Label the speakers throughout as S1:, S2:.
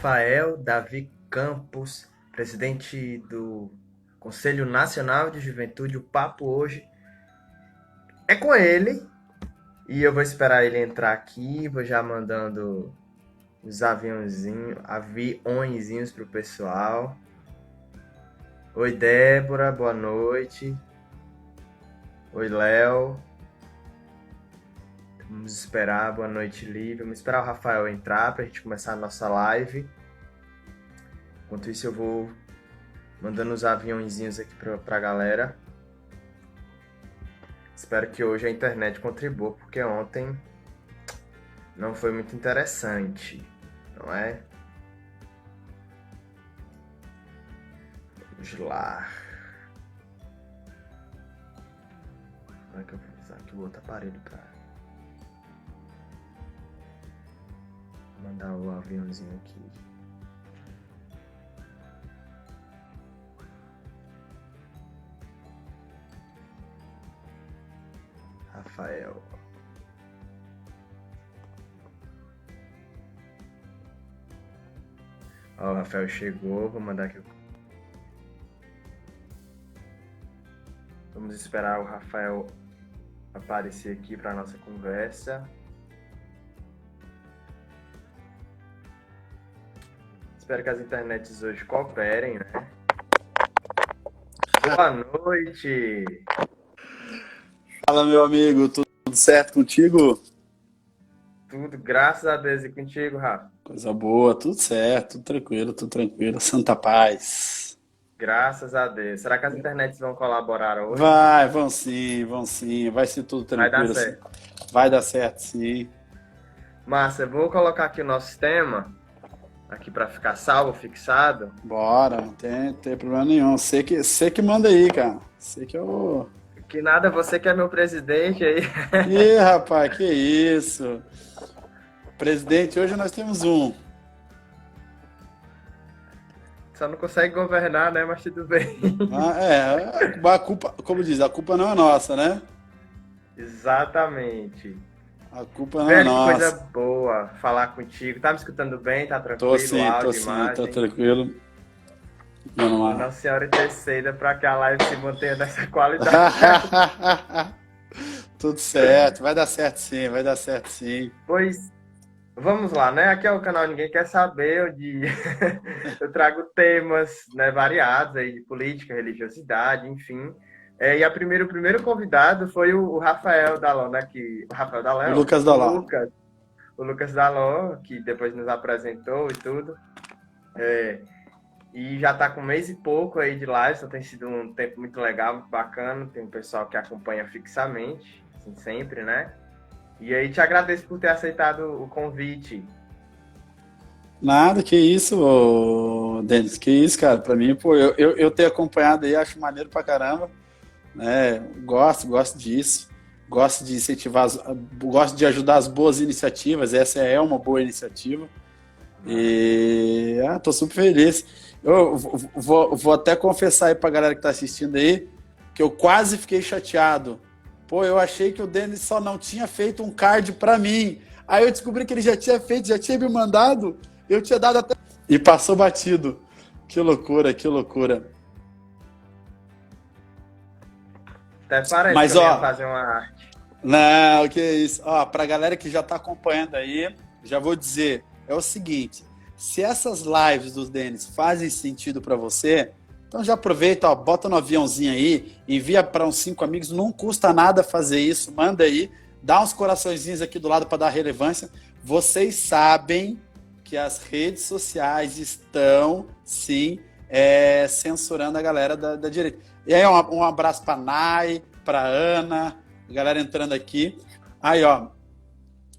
S1: Rafael Davi Campos, presidente do Conselho Nacional de Juventude. O papo hoje é com ele e eu vou esperar ele entrar aqui. Vou já mandando os aviõezinhos pro pessoal. Oi, Débora, boa noite. Oi, Léo. Vamos esperar, boa noite, Lívia. Vamos esperar o Rafael entrar pra gente começar a nossa live. Enquanto isso, eu vou mandando os aviãozinhos aqui pra galera. Espero que hoje a internet contribua, porque ontem não foi muito interessante, não é? Vamos lá. Como é que eu vou usar aqui o outro aparelho pra mandar o aviãozinho aqui? Rafael. Ó, o Rafael chegou, vou mandar aqui. Vamos esperar o Rafael aparecer aqui para nossa conversa. Espero que as internets hoje cooperem, né? Boa noite!
S2: Fala, meu amigo, tudo certo contigo?
S1: Tudo, graças a Deus, e contigo, Rafa?
S2: Coisa boa, tudo certo, tudo tranquilo, santa paz.
S1: Graças a Deus. Será que as internets vão colaborar hoje?
S2: Vão sim, vai ser tudo
S1: Vai dar
S2: tranquilo.
S1: certo.
S2: Vai dar certo, sim.
S1: Massa, eu vou colocar aqui o nosso tema, aqui para ficar salvo, fixado.
S2: Bora, não tem problema nenhum. Você que manda aí, cara. Você que é o...
S1: Que nada, você que é meu presidente aí.
S2: Ih, rapaz, que isso. Presidente, hoje nós temos um.
S1: Só não consegue governar, né? Mas tudo bem.
S2: A culpa, como diz, a culpa não é nossa, né?
S1: Exatamente.
S2: A culpa não é
S1: Velho, que coisa
S2: nossa.
S1: boa falar contigo. Tá me escutando bem? Tá
S2: Tô
S1: tranquilo?
S2: sim,
S1: Áudio,
S2: tá
S1: imagem?
S2: tranquilo. Vamos lá.
S1: Nossa Senhora interceda para que a live se mantenha dessa qualidade.
S2: Tudo certo, vai dar certo sim, vai dar certo sim.
S1: Pois, vamos lá, né? Aqui é o canal Ninguém Quer Saber, onde eu trago temas, né, variados aí de política, religiosidade, enfim. E o primeiro convidado foi o Rafael Dalon, né? O Rafael
S2: O
S1: Dalon,
S2: Lucas Dalá.
S1: O Lucas Dalon, que depois nos apresentou e tudo. E já tá com um mês e pouco aí de live, só tem sido um tempo muito legal, muito bacana. Tem um pessoal que acompanha fixamente, assim, sempre, né? E aí te agradeço por ter aceitado o convite.
S2: Nada, que isso, Denis, que isso, cara. Pra mim, pô, eu ter acompanhado aí, acho maneiro pra caramba, né? Gosto disso. Gosto de incentivar, gosto de ajudar as boas iniciativas. Essa é uma boa iniciativa. E tô super feliz. Eu vou até confessar aí pra galera que tá assistindo aí que eu quase fiquei chateado. Pô, eu achei que o Denis só não tinha feito um card pra mim. Aí eu descobri que ele já tinha feito, já tinha me mandado. Eu tinha dado até. E passou batido. Que loucura, que loucura.
S1: Até parece
S2: Mas,
S1: que eu ia
S2: ó,
S1: fazer uma arte.
S2: não, que isso. Ó, pra galera que já tá acompanhando aí, já vou dizer, é o seguinte, se essas lives dos Denis fazem sentido pra você, então já aproveita, ó, bota no aviãozinho aí, envia para uns 5 amigos, não custa nada fazer isso, manda aí, dá uns coraçõezinhos aqui do lado para dar relevância. Vocês sabem que as redes sociais estão, sim, censurando a galera da direita. E aí, um abraço para Nai, para Ana, a galera entrando aqui. Aí, ó,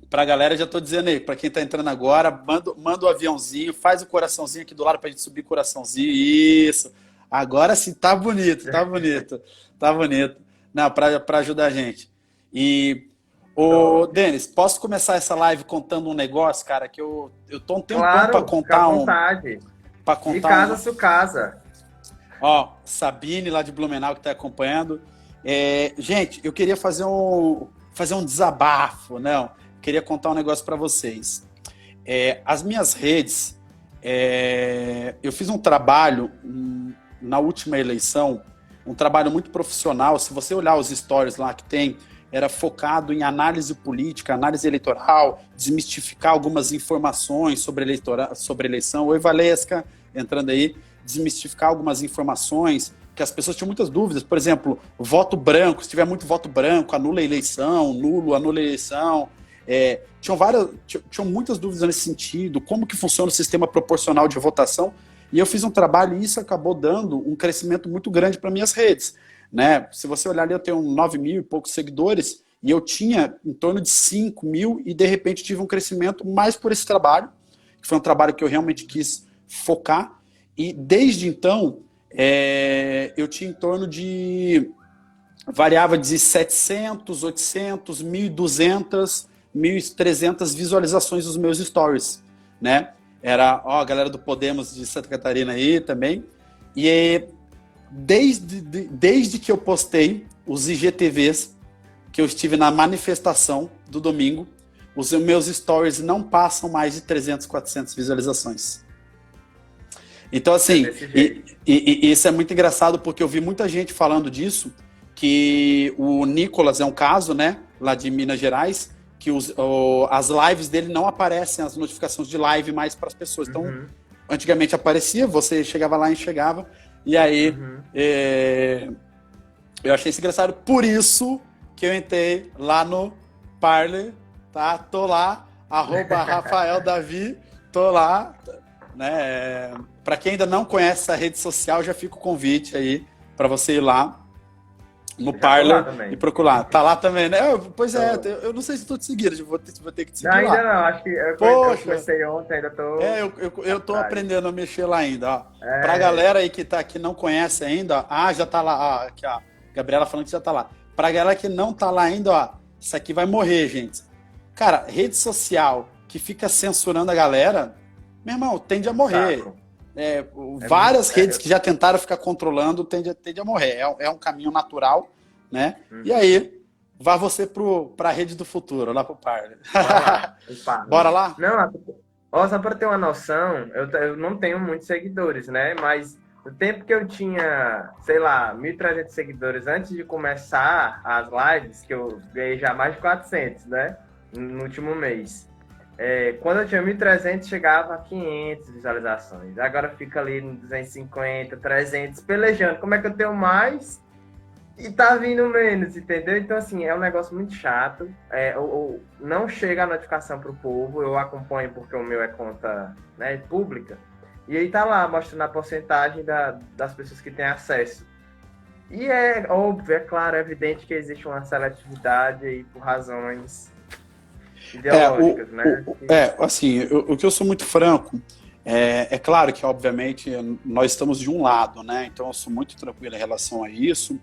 S2: pra galera, já tô dizendo aí, pra quem tá entrando agora, manda o aviãozinho, faz o coraçãozinho aqui do lado pra gente subir coraçãozinho. Isso. Agora sim, tá bonito, tá bonito. Tá bonito. Não, pra ajudar a gente. E, ô, Denis, posso começar essa live contando um negócio, cara, que eu tô um tempão pra
S1: Claro, fica à
S2: contar
S1: vontade.
S2: Pra
S1: De
S2: contar
S1: casa, su casa.
S2: Ó, Sabine lá de Blumenau que tá acompanhando. Gente, eu queria fazer um desabafo, não? Queria contar um negócio para vocês. As minhas redes, Eu fiz um trabalho na última eleição, um trabalho muito profissional. Se você olhar os stories lá que tem, era focado em análise política, análise eleitoral, desmistificar algumas informações sobre eleição. Oi, Valesca, entrando aí, desmistificar algumas informações que as pessoas tinham muitas dúvidas. Por exemplo, voto branco, se tiver muito voto branco, anula a eleição, nulo, anula a eleição. Tinham muitas dúvidas nesse sentido, como que funciona o sistema proporcional de votação, e eu fiz um trabalho e isso acabou dando um crescimento muito grande para minhas redes, né? Se você olhar ali, eu tenho 9 mil e poucos seguidores, e eu tinha em torno de 5 mil, e de repente tive um crescimento mais por esse trabalho, que foi um trabalho que eu realmente quis focar, e desde então, eu tinha em torno de, variava de 700, 800, 1.200, 1.300 visualizações dos meus stories, né? Era, a galera do Podemos de Santa Catarina aí também. E desde que eu postei os IGTVs, que eu estive na manifestação do domingo, os meus stories não passam mais de 300, 400 visualizações. Então, assim, e isso é muito engraçado, porque eu vi muita gente falando disso, que o Nicolas é um caso, né, lá de Minas Gerais, que as lives dele não aparecem, as notificações de live mais para as pessoas. Então, antigamente aparecia, você chegava lá e enxergava, e aí eu achei isso engraçado. Por isso que eu entrei lá no Parler, tá? Tô lá, @RafaelDavi, tô lá, né? Para quem ainda não conhece essa rede social, já fica o convite aí para você ir lá no Parler e procurar. Tá lá também, né? Pois é, eu não sei se estou te seguindo, vou ter que te seguir lá.
S1: Ainda não, acho que eu comecei ontem, ainda tô...
S2: eu tô aprendendo a mexer lá ainda, ó. Pra galera aí que não conhece ainda, ó, já tá lá, ó, aqui, ó, Gabriela falando que já tá lá. Pra galera que não tá lá ainda, ó, isso aqui vai morrer, gente. Cara, rede social que fica censurando a galera, meu irmão, tende a morrer. Várias redes que já tentaram ficar controlando tende a morrer. É um caminho natural, né? E aí, vá você pra rede do futuro, lá pro Parler. Bora lá?
S1: Não, só para ter uma noção, eu não tenho muitos seguidores, né? Mas o tempo que eu tinha, sei lá, 1.300 seguidores antes de começar as lives, que eu ganhei já mais de 400, né? No último mês. Quando eu tinha 1.300, chegava a 500 visualizações. Agora fica ali no 250, 300, pelejando. Como é que eu tenho mais e tá vindo menos, entendeu? Então, assim, é um negócio muito chato. Não chega a notificação pro povo. Eu acompanho porque o meu é conta, né, pública. E aí tá lá, mostrando a porcentagem das pessoas que têm acesso. E é óbvio, é claro, é evidente que existe uma seletividade aí por razões ideológicas, né?
S2: Assim, o que eu sou muito franco, é claro que, obviamente, nós estamos de um lado, né? Então, eu sou muito tranquilo em relação a isso.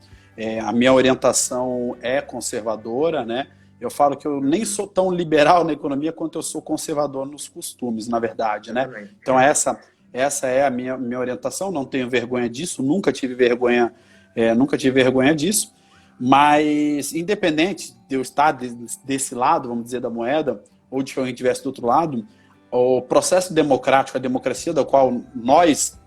S2: A minha orientação é conservadora, né? Eu falo que eu nem sou tão liberal na economia quanto eu sou conservador nos costumes, na verdade, né? Então, essa é a minha orientação. Não tenho vergonha disso, nunca tive vergonha disso. Mas, independente de eu estar desse lado, vamos dizer, da moeda, ou de que alguém estivesse do outro lado, o processo democrático, a democracia da qual nós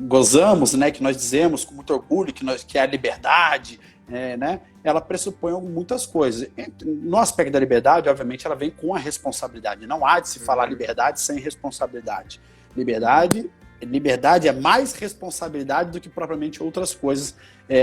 S2: gozamos, né, que nós dizemos com muito orgulho que é a liberdade, né, ela pressupõe muitas coisas. No aspecto da liberdade, obviamente, ela vem com a responsabilidade. Não há de se falar liberdade sem responsabilidade. Liberdade é mais responsabilidade do que propriamente outras coisas,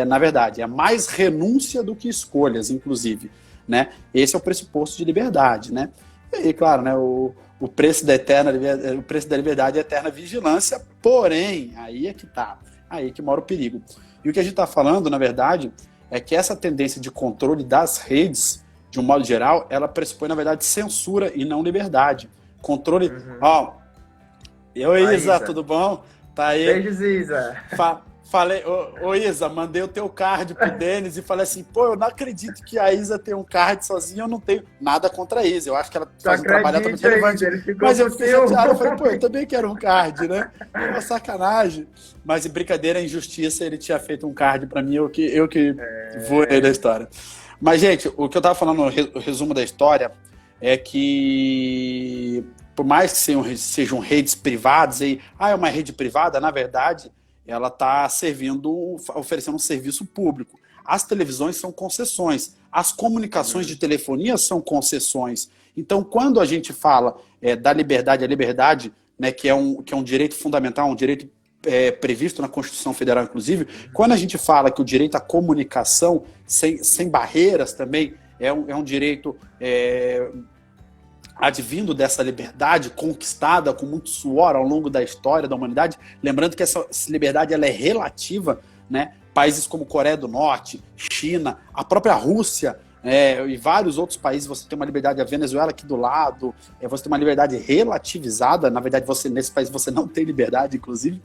S2: na verdade. É mais renúncia do que escolhas, inclusive, né? Esse é o pressuposto de liberdade, né? E, claro, né, o preço da liberdade é a eterna vigilância, porém, aí é que tá, aí que mora o perigo. E o que a gente está falando, na verdade, é que essa tendência de controle das redes, de um modo geral, ela pressupõe, na verdade, censura e não liberdade. Controle... Isa, tudo bom? Tá aí.
S1: Beijos, Isa.
S2: Falei, ô Isa, mandei o teu card pro Denis e falei assim, pô, eu não acredito que a Isa tem um card sozinha, eu não tenho nada contra a Isa, eu acho que ela faz um trabalho altamente relevante. Mas eu fiquei chateado, eu falei, pô, eu também quero um card, né? É uma sacanagem. Mas brincadeira, injustiça, ele tinha feito um card pra mim, eu que voei da história. Mas, gente, o que eu tava falando, o resumo da história, é que por mais que sejam redes privadas, é uma rede privada, na verdade, ela está oferecendo um serviço público. As televisões são concessões, as comunicações de telefonia são concessões. Então, quando a gente fala da liberdade, a liberdade, né, que é um direito fundamental, um direito previsto na Constituição Federal, inclusive, quando a gente fala que o direito à comunicação, sem barreiras também, é um direito advindo dessa liberdade conquistada com muito suor ao longo da história da humanidade, lembrando que essa liberdade ela é relativa, né? Países como Coreia do Norte, China, a própria Rússia e vários outros países, você tem uma liberdade, a Venezuela aqui do lado, você tem uma liberdade relativizada, na verdade nesse país você não tem liberdade, inclusive,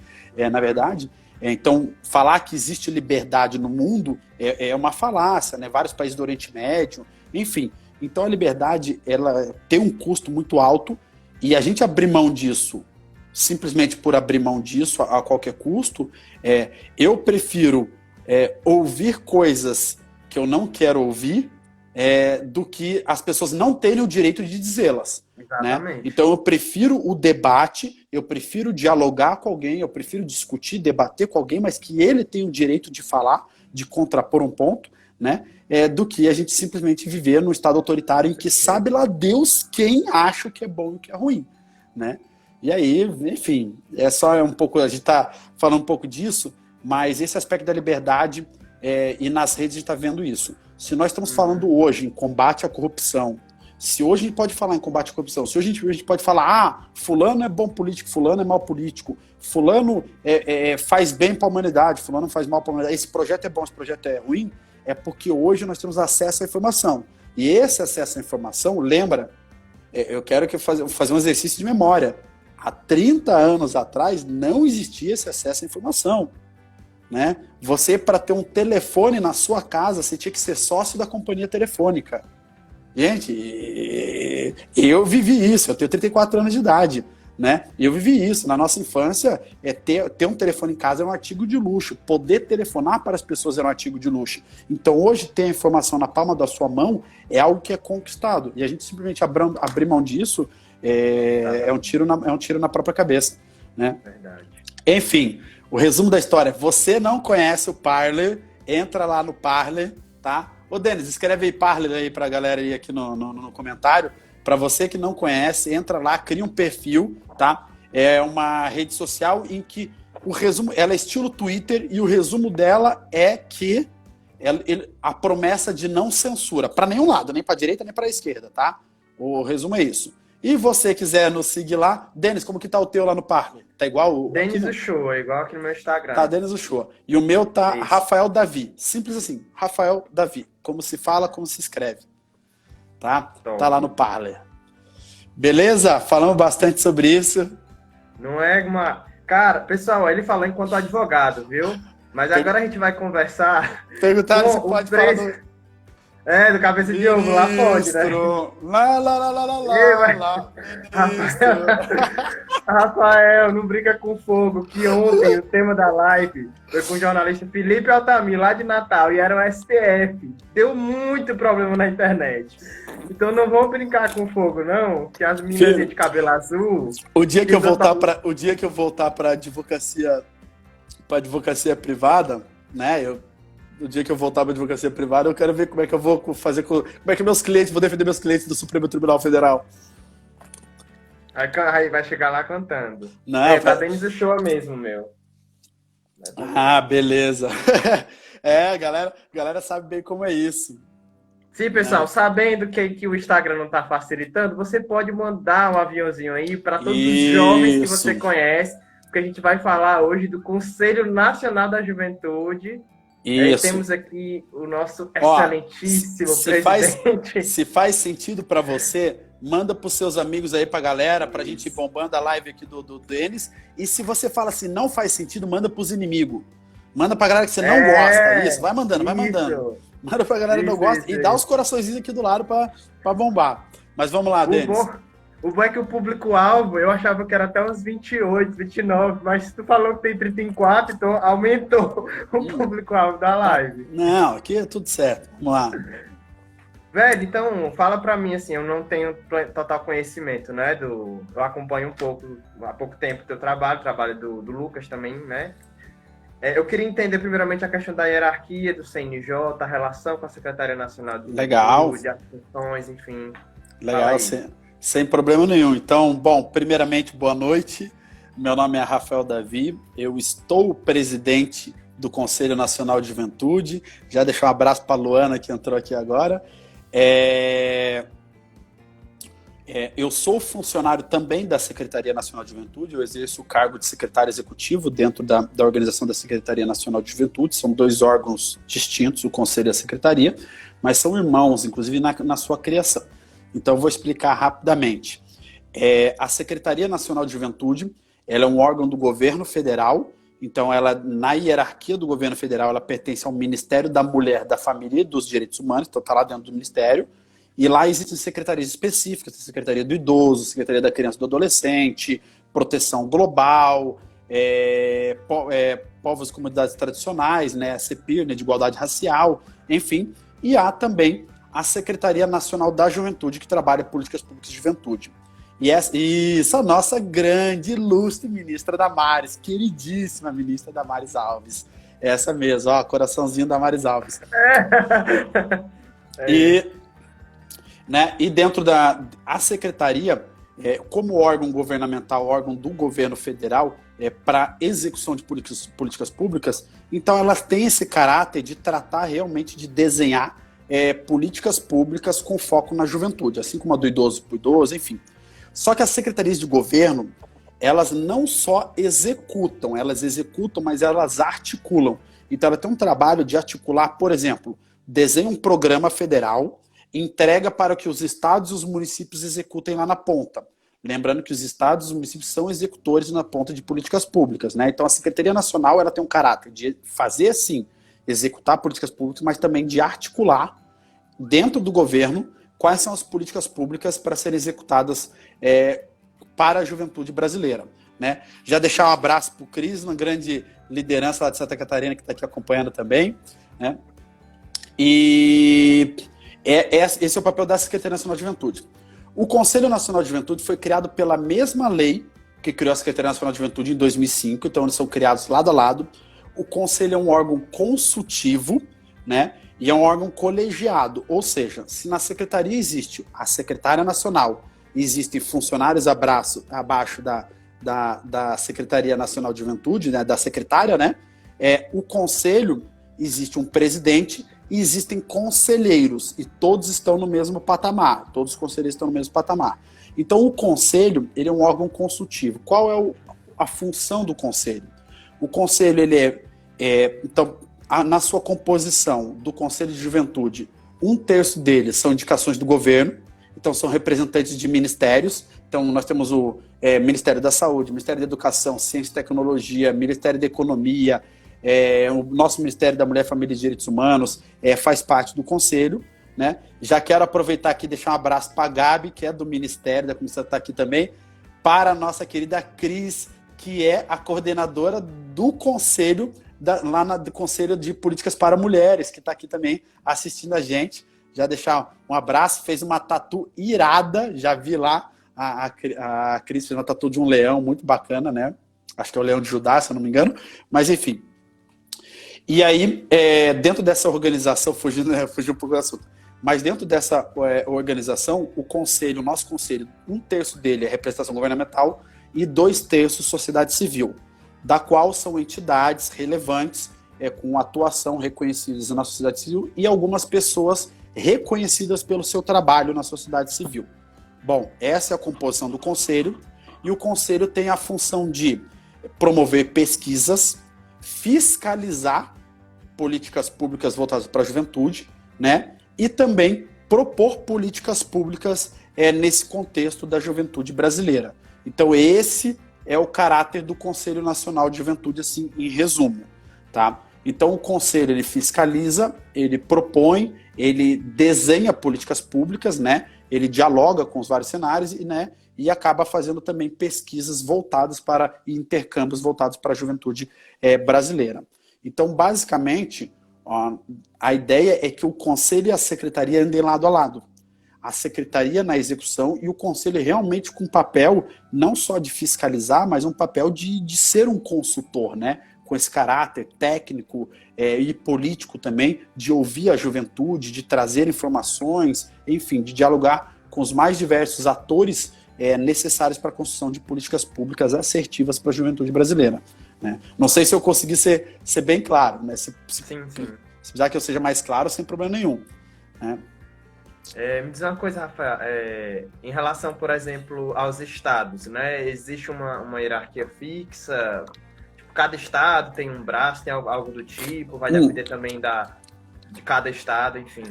S2: na verdade. Então, falar que existe liberdade no mundo é uma falácia, né? Vários países do Oriente Médio, enfim. Então, a liberdade ela tem um custo muito alto e a gente abrir mão disso, simplesmente por abrir mão disso a qualquer custo, eu prefiro ouvir coisas que eu não quero ouvir do que as pessoas não terem o direito de dizê-las. Né? Então eu prefiro o debate, eu prefiro dialogar com alguém, eu prefiro discutir, debater com alguém, mas que ele tenha o direito de falar, de contrapor um ponto, né? Do que a gente simplesmente viver num estado autoritário em que sabe lá Deus quem acha o que é bom e o que é ruim. Né? E aí, enfim, um pouco, a gente está falando um pouco disso, mas esse aspecto da liberdade, e nas redes a gente está vendo isso. Se nós estamos falando hoje em combate à corrupção, se hoje a gente pode falar em combate à corrupção, se hoje a gente pode falar, fulano é bom político, fulano é mau político, fulano faz bem para a humanidade, fulano faz mal para a humanidade, esse projeto é bom, esse projeto é ruim, é porque hoje nós temos acesso à informação. E esse acesso à informação, lembra, eu quero fazer um exercício de memória. Há 30 anos atrás não existia esse acesso à informação. Né? Você, para ter um telefone na sua casa, você tinha que ser sócio da companhia telefônica. Gente, eu vivi isso, eu tenho 34 anos de idade. Né? Eu vivi isso. Na nossa infância, ter um telefone em casa era um artigo de luxo. Poder telefonar para as pessoas era um artigo de luxo. Então, hoje, ter a informação na palma da sua mão é algo que é conquistado. E a gente simplesmente abrir mão disso é um tiro na própria cabeça. Né? Verdade. Enfim, o resumo da história. Você não conhece o Parler, entra lá no Parler, tá? Ô, Denis, escreve aí Parler aí pra galera aí aqui no comentário. Para você que não conhece, entra lá, cria um perfil, tá? É uma rede social em que o resumo, ela é estilo Twitter e o resumo dela é que a promessa de não censura, para nenhum lado, nem para direita nem para esquerda, tá? O resumo é isso. E você quiser nos seguir lá, Denis, como que tá o teu lá no Parler? Tá igual o
S1: Denis Uchoa, igual aqui no meu Instagram.
S2: Tá, Denis Uchoa. E o meu tá isso. Rafael Davi. Simples assim, Rafael Davi. Como se fala, como se escreve. Tá? Tá lá no Parler. Beleza? Falamos bastante sobre isso.
S1: Não é uma... Cara, pessoal, ele falou enquanto advogado, viu? Mas agora a gente vai conversar...
S2: Perguntaram se pode falar do...
S1: do cabeça de ovo, lá pode, né?
S2: Lá.
S1: Rafael, não brinca com fogo, que ontem o tema da live foi com o jornalista Felipe Altamir, lá de Natal, e era o STF. Deu muito problema na internet. Então não vamos brincar com fogo, não, que as meninas de cabelo azul...
S2: O dia que eu voltar para advocacia privada, né, no dia que eu voltar para a advocacia privada, eu quero ver como é que eu vou fazer, como é que vou defender meus clientes do Supremo Tribunal Federal.
S1: Aí vai chegar lá cantando.
S2: Não,
S1: tá Denis Uchoa mesmo, meu.
S2: Ah, beleza. A galera sabe bem como é isso.
S1: Sim, pessoal, sabendo que o Instagram não está facilitando, você pode mandar um aviãozinho aí para todos os jovens que você conhece, porque a gente vai falar hoje do Conselho Nacional da Juventude. Temos aqui o nosso excelentíssimo presidente.
S2: Se faz sentido para você, manda para os seus amigos aí, para a galera, para a gente ir bombando a live aqui do Denis. E se você fala assim, não faz sentido, manda para os inimigos. Manda para a galera que você não gosta. Isso, vai mandando. Manda para a galera que não gosta e dá os coraçõezinhos aqui do lado para bombar. Mas vamos lá, Denis.
S1: O bom é que o público-alvo, eu achava que era até uns 28, 29, mas tu falou que tem 34, então aumentou o público-alvo da live.
S2: Não, aqui é tudo certo. Vamos lá.
S1: Velho, então fala pra mim assim, eu não tenho total conhecimento, né? Eu acompanho um pouco, há pouco tempo o teu trabalho do Lucas também, né? Eu queria entender primeiramente a questão da hierarquia do CNJ, a relação com a Secretaria Nacional de
S2: Legal,
S1: Juventude, as funções, enfim. Fala
S2: legal,
S1: aí.
S2: sem problema nenhum. Então, bom, primeiramente, boa noite. Meu nome é Rafael Davi, eu estou presidente do Conselho Nacional de Juventude. Já deixar um abraço para a Luana, que entrou aqui agora. É, eu sou funcionário também da Secretaria Nacional de Juventude, eu exerço o cargo de secretário executivo dentro da organização da Secretaria Nacional de Juventude. São dois órgãos distintos, o Conselho e a Secretaria, mas são irmãos, inclusive na sua criação. Então, eu vou explicar rapidamente. A Secretaria Nacional de Juventude, ela é um órgão do governo federal, então ela, na hierarquia do governo federal, ela pertence ao Ministério da Mulher, da Família e dos Direitos Humanos, então está lá dentro do Ministério. E lá existem secretarias específicas, a Secretaria do Idoso, a Secretaria da Criança e do Adolescente, Proteção Global, povos e comunidades tradicionais, né, a CEPIR, né, de Igualdade Racial, enfim. E há também a Secretaria Nacional da Juventude, que trabalha políticas públicas de juventude. E isso, a nossa grande, ilustre ministra Damares, queridíssima ministra Damares Alves. Essa mesmo, ó, coraçãozinho da Damares Alves. E... né? E dentro a secretaria, como órgão governamental, órgão do governo federal, para execução de políticas públicas, então elas têm esse caráter de tratar realmente de desenhar políticas públicas com foco na juventude, assim como a do idoso para o idoso, enfim. Só que as secretarias de governo, elas não só executam, mas elas articulam. Então ela tem um trabalho de articular, por exemplo, desenha um programa federal, entrega para que os estados e os municípios executem lá na ponta. Lembrando que os estados e os municípios são executores na ponta de políticas públicas, né? Então a Secretaria Nacional, ela tem um caráter de fazer, sim, executar políticas públicas, mas também de articular dentro do governo quais são as políticas públicas para serem executadas para a juventude brasileira, né? Já deixar um abraço para o Cris, uma grande liderança lá de Santa Catarina que está aqui acompanhando também, né? E esse é o papel da Secretaria Nacional de Juventude. O Conselho Nacional de Juventude foi criado pela mesma lei que criou a Secretaria Nacional de Juventude em 2005, então eles são criados lado a lado. O Conselho é um órgão consultivo, né? E é um órgão colegiado, ou seja, se na Secretaria existe a Secretária Nacional, existem funcionários abaixo da Secretaria Nacional de Juventude, né? Da secretária, né? O Conselho, existe um presidente e existem conselheiros, e todos estão no mesmo patamar, todos os conselheiros estão no mesmo patamar. Então o conselho, ele é um órgão consultivo. Qual é a função do conselho? O conselho, ele então, na sua composição do Conselho de Juventude, 1/3 deles são indicações do governo, então são representantes de ministérios. Então nós temos o Ministério da Saúde, Ministério da Educação, Ciência e Tecnologia, Ministério da Economia, o nosso Ministério da Mulher, Família e Direitos Humanos faz parte do Conselho, né? Já quero aproveitar aqui e deixar um abraço para a Gabi, que é do Ministério, da Comissão está aqui também, para a nossa querida Cris, que é a coordenadora do Conselho, do Conselho de Políticas para Mulheres, que está aqui também assistindo a gente. Já deixar um abraço, fez uma tatu irada, já vi lá, a Cris fez uma tatu de um leão, muito bacana, né? Acho que é o leão de Judá, se eu não me engano, mas enfim. E aí, dentro dessa organização, fugiu um pouco do assunto, mas dentro dessa organização, o conselho, o nosso conselho, 1/3 dele é representação governamental e 2/3 sociedade civil, da qual são entidades relevantes, com atuação reconhecidas na sociedade civil e algumas pessoas reconhecidas pelo seu trabalho na sociedade civil. Bom, essa é a composição do conselho, e o conselho tem a função de promover pesquisas, fiscalizar políticas públicas voltadas para a juventude, né? E também propor políticas públicas nesse contexto da juventude brasileira. Então esse é o caráter do Conselho Nacional de Juventude, assim, em resumo, tá? Então o Conselho, ele fiscaliza, ele propõe, ele desenha políticas públicas, né? Ele dialoga com os vários cenários e acaba fazendo também pesquisas voltadas para intercâmbios voltados para a juventude brasileira. Então, basicamente, A ideia é que o conselho e a secretaria andem lado a lado. A secretaria na execução e o conselho realmente com papel não só de fiscalizar, mas um papel de ser um consultor, né? Com esse caráter técnico e político também, de ouvir a juventude, de trazer informações, enfim, de dialogar com os mais diversos atores necessários para a construção de políticas públicas assertivas para a juventude brasileira. Né? Não sei se eu consegui ser bem claro, né? Se precisar que eu seja mais claro, sem problema nenhum. Né?
S1: Me diz uma coisa, Rafael, em relação, por exemplo, aos estados, né? Existe uma hierarquia fixa? Tipo, cada estado tem um braço, tem algo do tipo? Vai depender também de cada estado, enfim.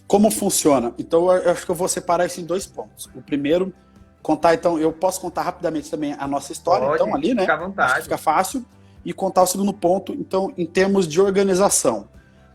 S2: Como funciona? Então, eu acho que eu vou separar isso em 2 pontos. O primeiro, então, eu posso contar rapidamente também a nossa história,
S1: Pode,
S2: então, ali, né?
S1: Fica à vontade.
S2: Acho que fica fácil. E contar o segundo ponto, então, em termos de organização.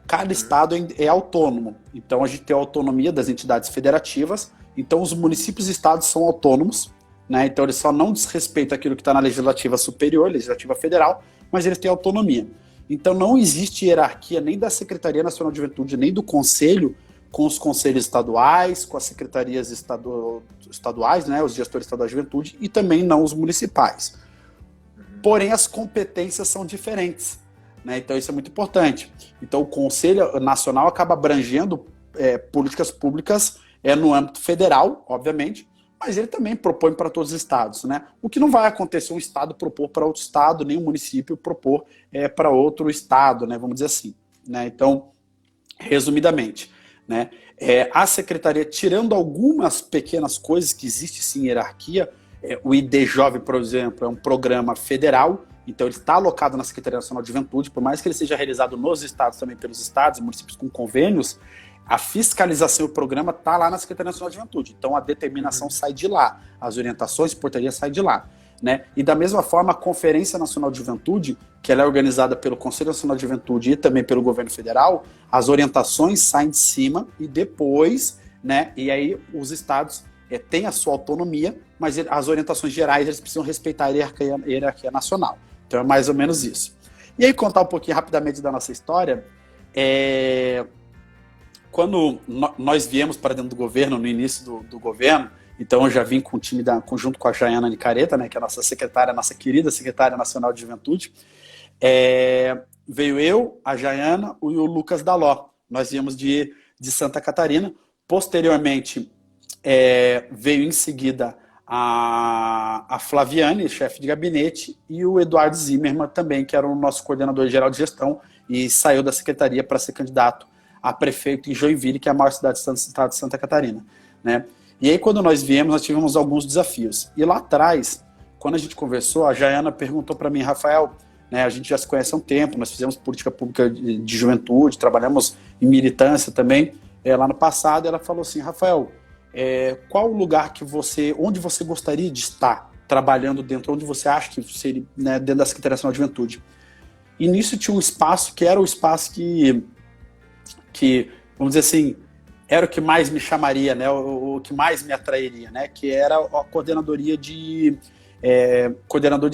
S2: Cada estado é autônomo. Então, a gente tem a autonomia das entidades federativas. Então, os municípios e estados são autônomos, né? Então, eles só não desrespeitam aquilo que está na legislativa superior, legislativa federal, mas eles têm autonomia. Então, não existe hierarquia nem da Secretaria Nacional de Juventude, nem do Conselho, com os conselhos estaduais, com as secretarias estaduais, né, os gestores estaduais de juventude, e também não os municipais. Porém, as competências são diferentes. Né? Então, isso é muito importante. Então, o Conselho Nacional acaba abrangendo políticas públicas no âmbito federal, obviamente, mas ele também propõe para todos os estados. Né? O que não vai acontecer um estado propor para outro estado, nem um município propor para outro estado, né? Vamos dizer assim. Né? Então, resumidamente, né? A secretaria, tirando algumas pequenas coisas que existe sim em hierarquia, o ID Jovem, por exemplo, é um programa federal, então ele está alocado na Secretaria Nacional de Juventude, por mais que ele seja realizado nos estados, também pelos estados e municípios com convênios, a fiscalização e o programa está lá na Secretaria Nacional de Juventude, então a determinação sai de lá, as orientações, portaria sai de lá. Né? E da mesma forma, a Conferência Nacional de Juventude, que ela é organizada pelo Conselho Nacional de Juventude e também pelo governo federal, as orientações saem de cima e depois, né, e aí os estados têm a sua autonomia, mas as orientações gerais eles precisam respeitar a hierarquia nacional. Então é mais ou menos isso. E aí contar um pouquinho rapidamente da nossa história, quando nós viemos para dentro do governo, no início do governo, então eu já vim com o time junto com a Jaiana Nicareta, né, que é a nossa secretária, nossa querida secretária nacional de juventude. Veio eu, a Jaiana e o Lucas Daló. Nós viemos de Santa Catarina. Posteriormente, veio em seguida a Flaviane, chefe de gabinete, e o Eduardo Zimmermann também, que era o nosso coordenador geral de gestão, e saiu da secretaria para ser candidato a prefeito em Joinville, que é a maior cidade do estado de Santa Catarina. Né? E aí, quando nós viemos, nós tivemos alguns desafios. E lá atrás, quando a gente conversou, a Jaiana perguntou para mim, Rafael, né, a gente já se conhece há um tempo, nós fizemos política pública de juventude, trabalhamos em militância também, lá no passado, ela falou assim, Rafael, qual o lugar onde você gostaria de estar trabalhando dentro, onde você acha que seria, né, dentro da Secretaria Nacional de Juventude? E nisso tinha um espaço que era o espaço que vamos dizer assim, era o que mais me chamaria, né, o que mais me atrairia, né, que era a coordenador de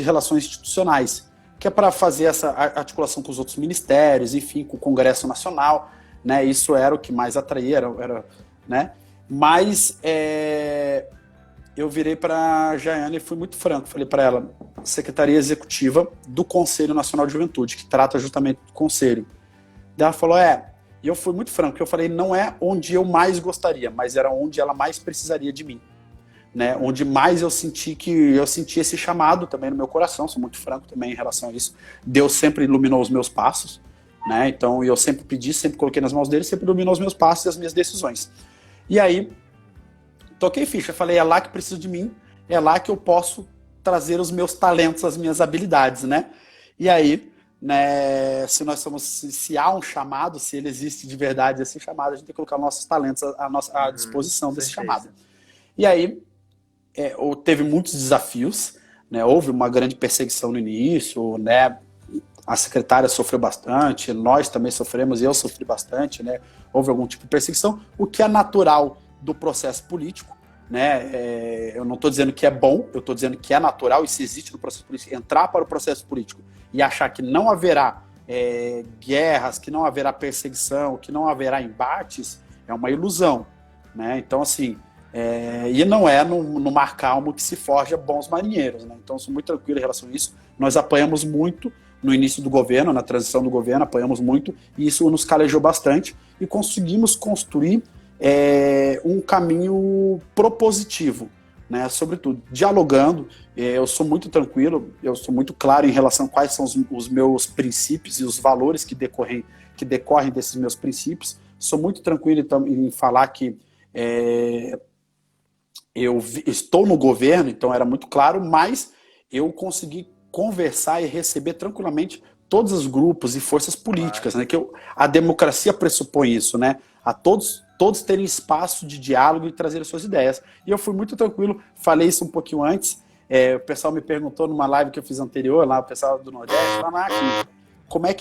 S2: relações institucionais, que é para fazer essa articulação com os outros ministérios, enfim, com o Congresso Nacional, né, isso era o que mais atraía, né, mas eu virei para a Jaiana e fui muito franco, falei para ela, Secretaria Executiva do Conselho Nacional de Juventude, que trata justamente do Conselho. Daí ela falou, e eu fui muito franco, eu falei, não é onde eu mais gostaria, mas era onde ela mais precisaria de mim. Né, onde mais eu senti esse chamado também no meu coração, sou muito franco também em relação a isso. Deus sempre iluminou os meus passos, né, então eu sempre pedi, sempre coloquei nas mãos dele, sempre iluminou os meus passos e as minhas decisões. E aí, toquei ficha, falei, é lá que preciso de mim, é lá que eu posso trazer os meus talentos, as minhas habilidades, né. E aí, né, se há um chamado, se ele existe de verdade esse chamado, a gente tem que colocar nossos talentos à disposição desse chamado. E aí, teve muitos desafios, né, houve uma grande perseguição no início, né, a secretária sofreu bastante, nós também sofremos, eu sofri bastante, né, houve algum tipo de perseguição, o que é natural do processo político, né, eu não estou dizendo que é bom, eu estou dizendo que é natural, e se existe no processo político, entrar para o processo político e achar que não haverá guerras, que não haverá perseguição, que não haverá embates, é uma ilusão, né? Então, assim, e não é no mar calmo que se forja bons marinheiros, né? Então, eu sou muito tranquilo em relação a isso. Nós apanhamos muito no início do governo, na transição do governo, apanhamos muito, e isso nos calejou bastante, e conseguimos construir um caminho propositivo, né? Sobretudo, dialogando. Eu sou muito tranquilo, eu sou muito claro em relação a quais são os meus princípios e os valores que decorrem desses meus princípios. Sou muito tranquilo em falar que eu estou no governo, então era muito claro, mas eu consegui conversar e receber tranquilamente todos os grupos e forças políticas, né? Que a democracia pressupõe isso, né? A todos terem espaço de diálogo e trazer as suas ideias. E eu fui muito tranquilo, falei isso um pouquinho antes, o pessoal me perguntou numa live que eu fiz anterior, lá o pessoal do Nordeste, lá como é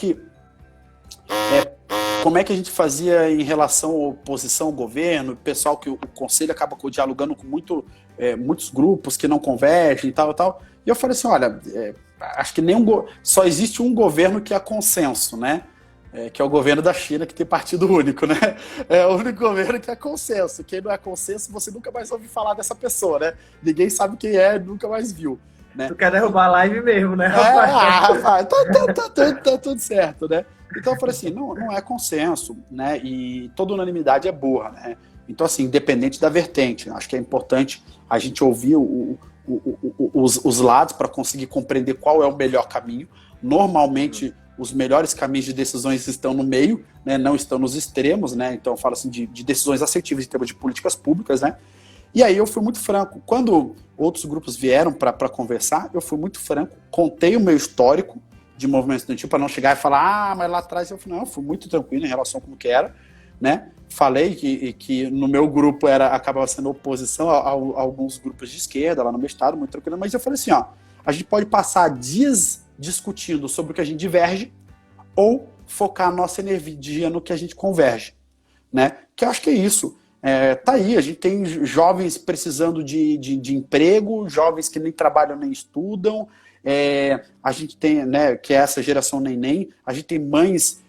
S2: que a gente fazia em relação à oposição ao governo, o pessoal que o conselho acaba dialogando com muitos grupos que não convergem e tal. E eu falei assim, olha, acho que só existe um governo que é consenso, né? Que é o governo da China, que tem partido único, né? É o único governo que é consenso. Quem não é consenso, você nunca mais ouve falar dessa pessoa, né? Ninguém sabe quem é, nunca mais viu. Né?
S1: Tu quer derrubar a live mesmo, né, rapaz?
S2: Rapaz, tá tudo certo, né? Então eu falei assim, não é consenso, né? E toda unanimidade é burra, né? Então, assim, independente da vertente, acho que é importante a gente ouvir os lados para conseguir compreender qual é o melhor caminho. Normalmente, os melhores caminhos de decisões estão no meio, né? Não estão nos extremos, né? Então eu falo assim de decisões assertivas em termos de políticas públicas, né? E aí eu fui muito franco. Quando outros grupos vieram para conversar, eu fui muito franco, contei o meu histórico de movimento estudantil para não chegar e falar, mas lá atrás eu fui muito tranquilo em relação a como que era, né? Falei que no meu grupo acabava sendo oposição a alguns grupos de esquerda lá no meu estado, muito tranquilo, mas eu falei assim, a gente pode passar dias discutindo sobre o que a gente diverge ou focar a nossa energia no que a gente converge, né? Que eu acho que é isso. Tá aí, a gente tem jovens precisando de emprego, jovens que nem trabalham nem estudam, a gente tem, né, que é essa geração neném, a gente tem mães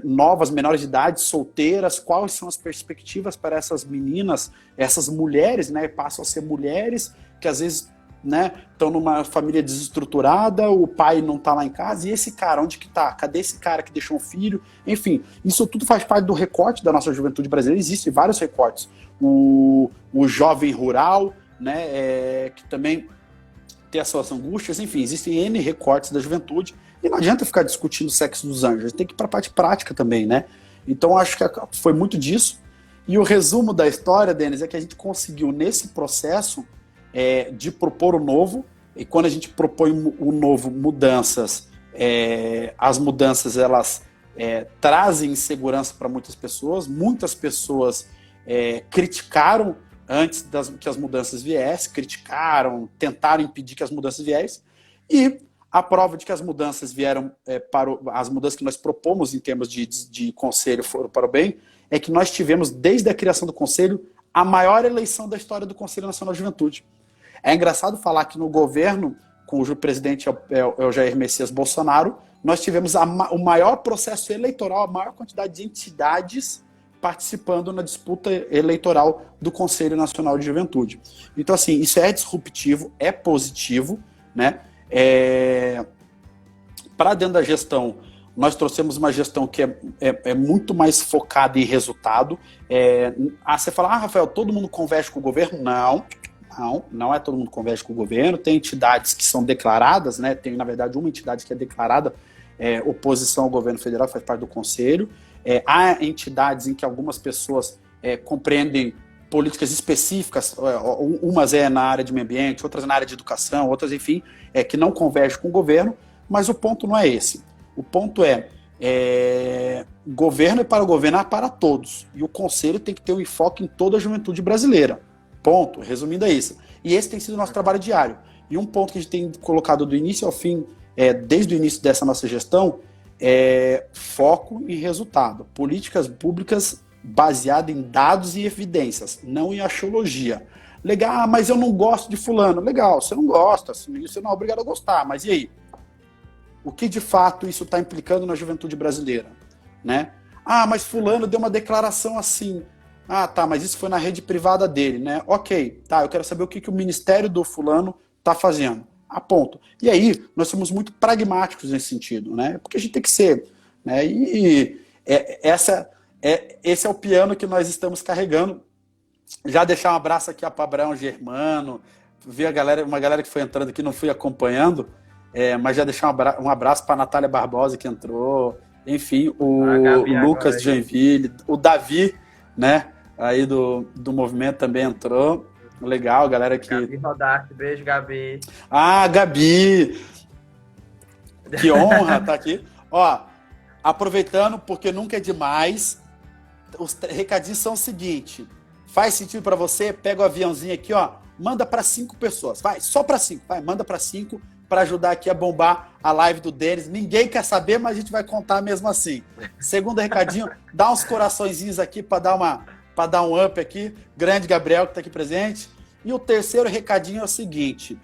S2: novas, menores de idade, solteiras, quais são as perspectivas para essas meninas, essas mulheres, né, passam a ser mulheres que às vezes, né, estão numa família desestruturada, o pai não tá lá em casa, e esse cara, onde que tá? Cadê esse cara que deixou um filho? Enfim, isso tudo faz parte do recorte da nossa juventude brasileira, existem vários recortes. O jovem rural, né, que também tem as suas angústias, enfim, existem N recortes da juventude, e não adianta ficar discutindo o sexo dos anjos, tem que ir para a parte prática também, né? Então, acho que foi muito disso, e o resumo da história, Denis, é que a gente conseguiu, nesse processo, de propor o novo, e quando a gente propõe o novo, mudanças, as mudanças elas trazem insegurança para muitas pessoas criticaram antes que as mudanças viessem, tentaram impedir que as mudanças viessem, e a prova de que as mudanças vieram, as mudanças que nós propomos em termos de conselho foram para o bem, é que nós tivemos, desde a criação do conselho, a maior eleição da história do Conselho Nacional de Juventude. É engraçado falar que no governo, cujo presidente é o Jair Messias Bolsonaro, nós tivemos o maior processo eleitoral, a maior quantidade de entidades participando na disputa eleitoral do Conselho Nacional de Juventude. Então, assim, isso é disruptivo, é positivo, né? Para dentro da gestão, nós trouxemos uma gestão que é muito mais focada em resultado. Você fala, Rafael, todo mundo converge com o governo? Não é todo mundo converge com o governo. Tem entidades que são declaradas, né? Tem, na verdade, uma entidade que é declarada oposição ao governo federal, faz parte do conselho. Há entidades em que algumas pessoas compreendem políticas específicas, umas na área de meio ambiente, outras na área de educação, outras, enfim, que não convergem com o governo, mas o ponto não é esse. O ponto governo é para governar para todos, e o conselho tem que ter um enfoque em toda a juventude brasileira. Ponto, resumindo é isso. E esse tem sido o nosso trabalho diário. E um ponto que a gente tem colocado do início ao fim, desde o início dessa nossa gestão, é foco em resultado. Políticas públicas baseadas em dados e evidências, não em axiologia. Legal, mas eu não gosto de fulano. Legal, você não gosta, você não é obrigado a gostar, mas e aí? o que de fato isso está implicando na juventude brasileira, né? Ah, mas fulano deu uma declaração assim. Ah, tá, mas isso foi na rede privada dele, né? Ok, tá, eu quero saber o que, que o ministério do fulano está fazendo. A ponto. E aí, nós somos muito pragmáticos nesse sentido, né? Porque a gente tem que ser, né? Esse é o piano que nós estamos carregando. Já deixar um abraço aqui para Abraão Germano, vi uma galera que foi entrando aqui, não fui acompanhando, mas já deixar um abraço para a Natália Barbosa que entrou, enfim, o Lucas Joinville, o Davi, né? Aí do movimento também entrou. Legal, galera que.
S1: Gabi Rodarte, beijo, Gabi.
S2: Ah, Gabi! Que honra estar aqui. Ó, aproveitando, porque nunca é demais, os recadinhos são o seguinte: faz sentido para você? Pega o aviãozinho aqui, ó, manda para 5 pessoas, vai, só para 5, vai, manda para 5 para ajudar aqui a bombar a live do Denis. Ninguém quer saber, mas a gente vai contar mesmo assim. Segundo recadinho, dá uns coraçõezinhos aqui para dar um up aqui. Grande Gabriel que está aqui presente. E o terceiro recadinho é o seguinte: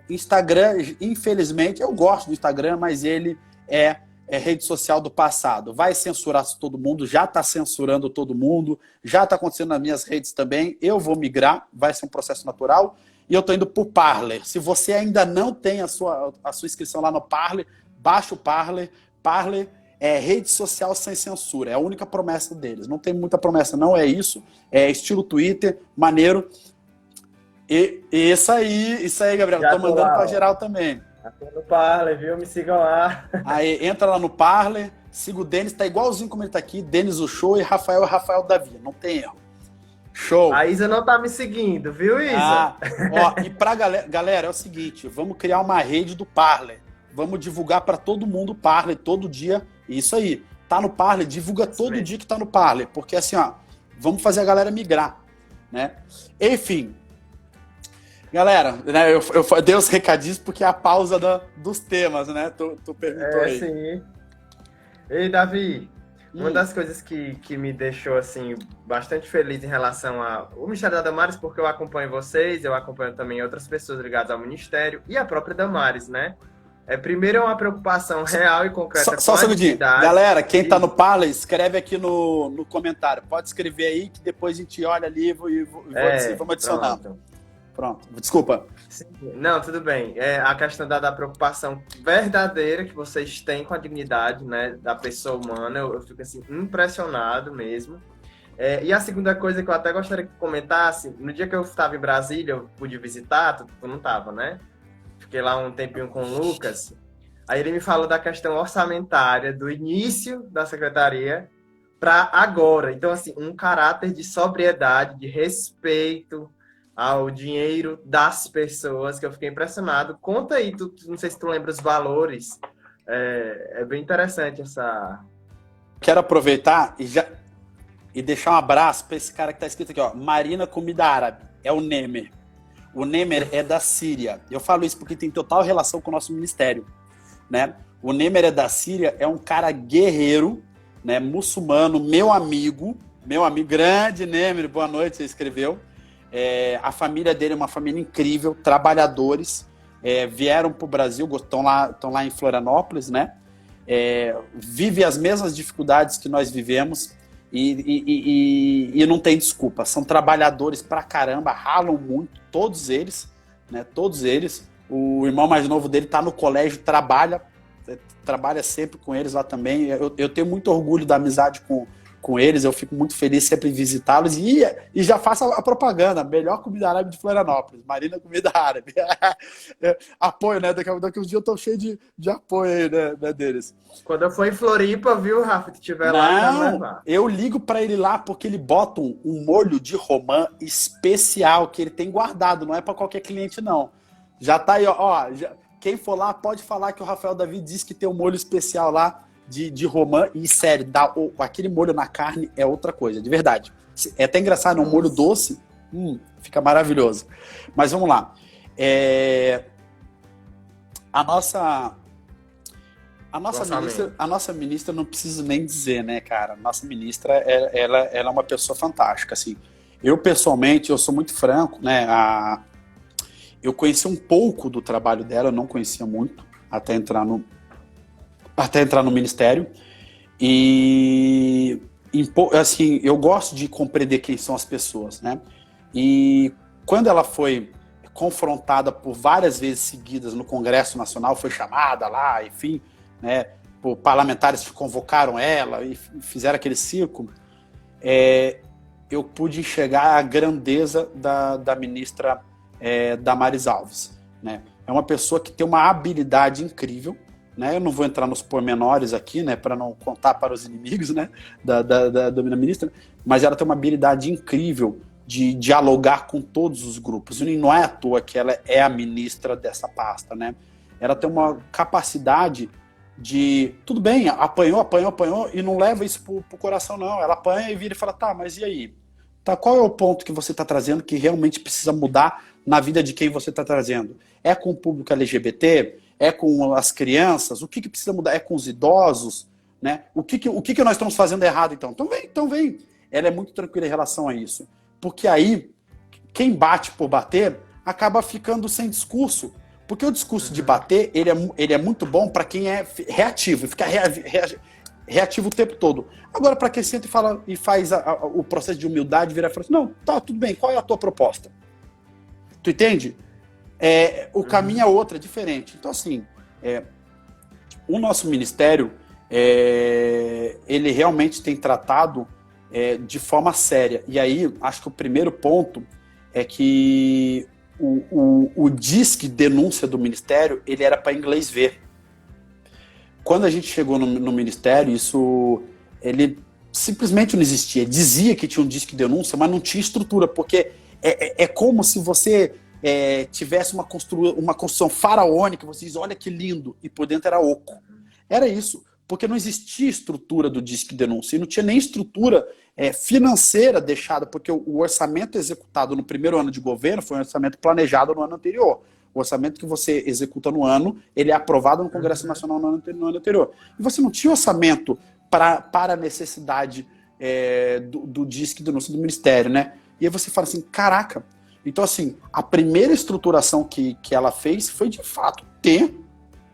S2: Instagram, infelizmente, eu gosto do Instagram, mas ele é rede social do passado. Vai censurar todo mundo, já está censurando todo mundo, já está acontecendo nas minhas redes também. Eu vou migrar, vai ser um processo natural. E eu estou indo para o Parler. Se você ainda não tem a sua inscrição lá no Parler, baixa o Parler. Parler é rede social sem censura. É a única promessa deles. Não tem muita promessa, não é isso. É estilo Twitter, maneiro. E isso aí, Gabriel. Estou mandando para geral também.
S1: Tô no Parler, viu? Me sigam lá.
S2: Aí, entra lá no Parler, siga o Denis, tá igualzinho como ele tá aqui, Denis o Show e Rafael Davi. Não tem erro. Show.
S1: A Isa não tá me seguindo, viu, Isa?
S2: Ó, e pra galera, é o seguinte, vamos criar uma rede do Parler. Vamos divulgar para todo mundo o Parler, todo dia. Isso aí. Tá no Parler, divulga todo dia que tá no Parler. Porque assim, ó, vamos fazer a galera migrar, né? Enfim. Galera, né, eu dei os recadinhos porque é a pausa dos temas, né? Tu perguntou aí.
S1: Sim. Ei, Davi, uma das coisas que me deixou, assim, bastante feliz em relação ao Ministério da Damares, porque eu acompanho vocês, eu acompanho também outras pessoas ligadas ao Ministério e a própria Damares, né? Primeiro é uma preocupação real e concreta
S2: só um segundinho. Galera, quem tá no Parler, escreve aqui no comentário. Pode escrever aí que depois a gente olha ali e vamos adicionar. Pronto, desculpa.
S1: Sim. Não, tudo bem. A questão da preocupação verdadeira que vocês têm com a dignidade, né, da pessoa humana, eu fico assim, impressionado mesmo. E a segunda coisa que eu até gostaria que comentasse, no dia que eu estava em Brasília, eu pude visitar, tu não estava, né? Fiquei lá um tempinho com o Lucas, aí ele me falou da questão orçamentária, do início da secretaria para agora. Então, assim, um caráter de sobriedade, de respeito ao dinheiro das pessoas, que eu fiquei impressionado. Conta aí, não sei se tu lembra os valores. É bem interessante essa...
S2: Quero aproveitar e deixar um abraço para esse cara que está escrito aqui, ó, Marina Comida Árabe, é o Nemer. O Nemer é da Síria. Eu falo isso porque tem total relação com o nosso ministério, né? O Nemer é da Síria, é um cara guerreiro, né, muçulmano, meu amigo, grande Nemer, boa noite, você escreveu. A família dele é uma família incrível, trabalhadores, vieram para o Brasil, estão lá em Florianópolis, né? Vive as mesmas dificuldades que nós vivemos e não tem desculpa. São trabalhadores pra caramba, ralam muito, todos eles, né? Todos eles. O irmão mais novo dele está no colégio, trabalha sempre com eles lá também. Eu tenho muito orgulho da amizade com eles, eu fico muito feliz sempre em visitá-los e já faço a propaganda, melhor comida árabe de Florianópolis, Marina Comida Árabe. Apoio, né? Daqui uns dias eu tô cheio de apoio aí, né, deles.
S1: Quando eu for em Floripa, viu, Rafa, se tiver lá,
S2: eu ligo pra ele lá porque ele bota um molho de romã especial que ele tem guardado, não é pra qualquer cliente, não. Já tá aí, ó, quem for lá pode falar que o Rafael Davi disse que tem um molho especial lá de romã, e sério, aquele molho na carne é outra coisa, de verdade. É até engraçado, um molho doce, fica maravilhoso. Mas vamos lá. A nossa ministra não preciso nem dizer, né, cara? Nossa ministra, ela é uma pessoa fantástica, assim. Eu, pessoalmente, eu sou muito franco, né? Eu conheci um pouco do trabalho dela, eu não conhecia muito. até entrar no ministério. E assim, eu gosto de compreender quem são as pessoas, né? E quando ela foi confrontada por várias vezes seguidas no Congresso Nacional, foi chamada lá, enfim, né, por parlamentares que convocaram ela e fizeram aquele circo, eu pude enxergar a grandeza da ministra Damares Alves, né? É uma pessoa que tem uma habilidade incrível, né? Eu não vou entrar nos pormenores aqui, né, para não contar para os inimigos, né, da ministra, mas ela tem uma habilidade incrível de dialogar com todos os grupos. E não é à toa que ela é a ministra dessa pasta, né? Ela tem uma capacidade de, tudo bem, apanhou, e não leva isso pro coração, não. Ela apanha e vira e fala, tá, mas e aí? Tá, qual é o ponto que você está trazendo que realmente precisa mudar na vida de quem você está trazendo? É com o público LGBT? É com as crianças? O que precisa mudar? É com os idosos? Né? O que nós estamos fazendo errado, então? Então vem. Ela é muito tranquila em relação a isso. Porque aí, quem bate por bater, acaba ficando sem discurso. Porque o discurso de bater, ele é muito bom para quem é reativo, fica reativo o tempo todo. Agora, para quem senta e faz o processo de humildade, vira e fala assim, não, tá, tudo bem, qual é a tua proposta? Tu entende? O caminho é outro, é diferente. Então, assim, o nosso ministério, ele realmente tem tratado de forma séria. E aí, acho que o primeiro ponto é que o disque denúncia do ministério, ele era para inglês ver. Quando a gente chegou no ministério, ele simplesmente não existia. Dizia que tinha um disque denúncia, mas não tinha estrutura, porque é como se você tivesse uma construção faraônica, você diz, olha que lindo, e por dentro era oco. Era isso, porque não existia estrutura do disque denúncia, e não tinha nem estrutura financeira deixada, porque o orçamento executado no primeiro ano de governo foi um orçamento planejado no ano anterior. O orçamento que você executa no ano, ele é aprovado no Congresso Nacional no ano anterior. E você não tinha orçamento para a necessidade do disque denúncia do Ministério, né? E aí você fala assim, caraca. Então, assim, a primeira estruturação que ela fez foi, de fato, ter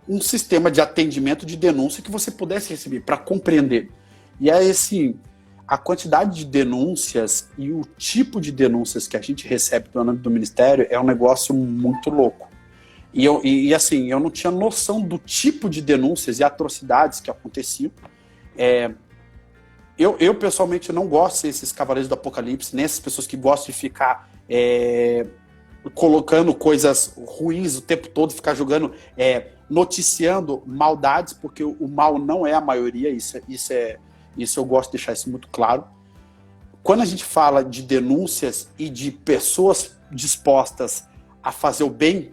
S2: um sistema de atendimento de denúncia que você pudesse receber para compreender. E aí, assim, a quantidade de denúncias e o tipo de denúncias que a gente recebe do âmbito do Ministério é um negócio muito louco. E assim, eu não tinha noção do tipo de denúncias e atrocidades que aconteciam. Eu pessoalmente não gosto desses cavaleiros do apocalipse, nem essas pessoas que gostam de ficar colocando coisas ruins o tempo todo, ficar jogando, noticiando maldades, porque o mal não é a maioria, isso eu gosto de deixar isso muito claro. Quando a gente fala de denúncias e de pessoas dispostas a fazer o bem,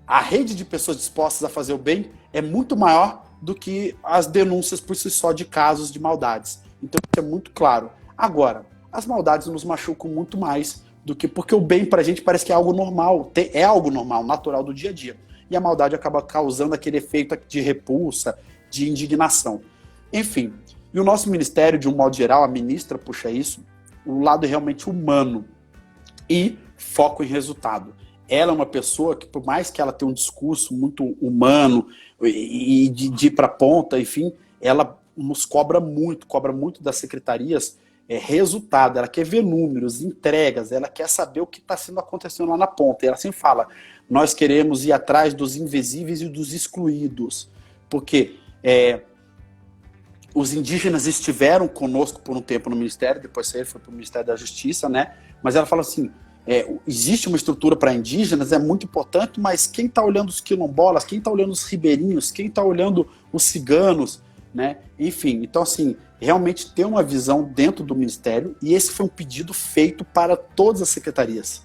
S2: a rede de pessoas dispostas a fazer o bem é muito maior do que as denúncias por si só de casos de maldades. Então isso é muito claro. Agora, as maldades nos machucam muito mais do que porque o bem pra gente parece que é algo normal, é algo normal, natural do dia a dia. E a maldade acaba causando aquele efeito de repulsa, de indignação. Enfim, e o nosso ministério, de um modo geral, a ministra puxa isso, o lado realmente humano e foco em resultado. Ela é uma pessoa que, por mais que ela tenha um discurso muito humano e de ir para a ponta, enfim, ela nos cobra muito das secretarias resultado. Ela quer ver números, entregas, ela quer saber o que está sendo acontecendo lá na ponta. E ela sempre fala, nós queremos ir atrás dos invisíveis e dos excluídos, porque os indígenas estiveram conosco por um tempo no Ministério, depois saíram, foi para o Ministério da Justiça, né? Mas ela fala assim, existe uma estrutura para indígenas, é muito importante, mas quem está olhando os quilombolas, quem está olhando os ribeirinhos, quem está olhando os ciganos, né? Enfim, então assim, realmente ter uma visão dentro do Ministério, e esse foi um pedido feito para todas as secretarias.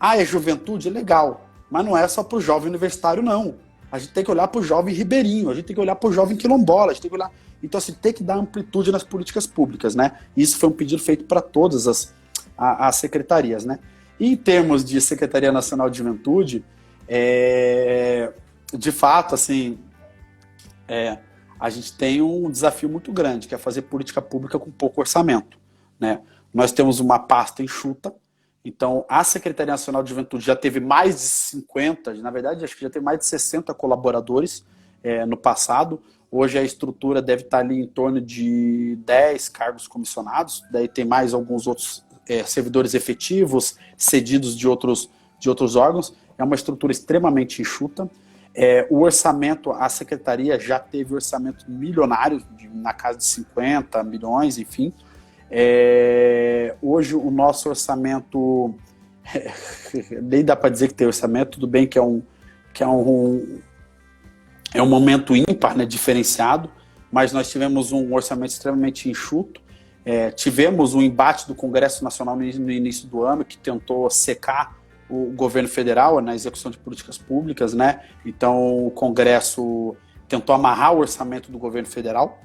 S2: É juventude? É legal, mas não é só para o jovem universitário, não. A gente tem que olhar para o jovem ribeirinho, a gente tem que olhar para o jovem quilombola, a gente tem que olhar... Então, assim, tem que dar amplitude nas políticas públicas, né? E isso foi um pedido feito para todas as secretarias, né? E em termos de Secretaria Nacional de Juventude, de fato, assim, a gente tem um desafio muito grande, que é fazer política pública com pouco orçamento, né? Nós temos uma pasta enxuta, Então, a Secretaria Nacional de Juventude já teve mais de 50, na verdade, acho que já teve mais de 60 colaboradores no passado. Hoje a estrutura deve estar ali em torno de 10 cargos comissionados, daí tem mais alguns outros servidores efetivos, cedidos de outros órgãos. É uma estrutura extremamente enxuta. O orçamento, a secretaria já teve orçamento milionário, na casa de 50 milhões, enfim. Hoje o nosso orçamento, nem dá para dizer que tem orçamento, tudo bem que é um momento ímpar, né, diferenciado, mas nós tivemos um orçamento extremamente enxuto. Tivemos um embate do Congresso Nacional no início do ano, que tentou secar o governo federal na execução de políticas públicas, né? Então o Congresso tentou amarrar o orçamento do governo federal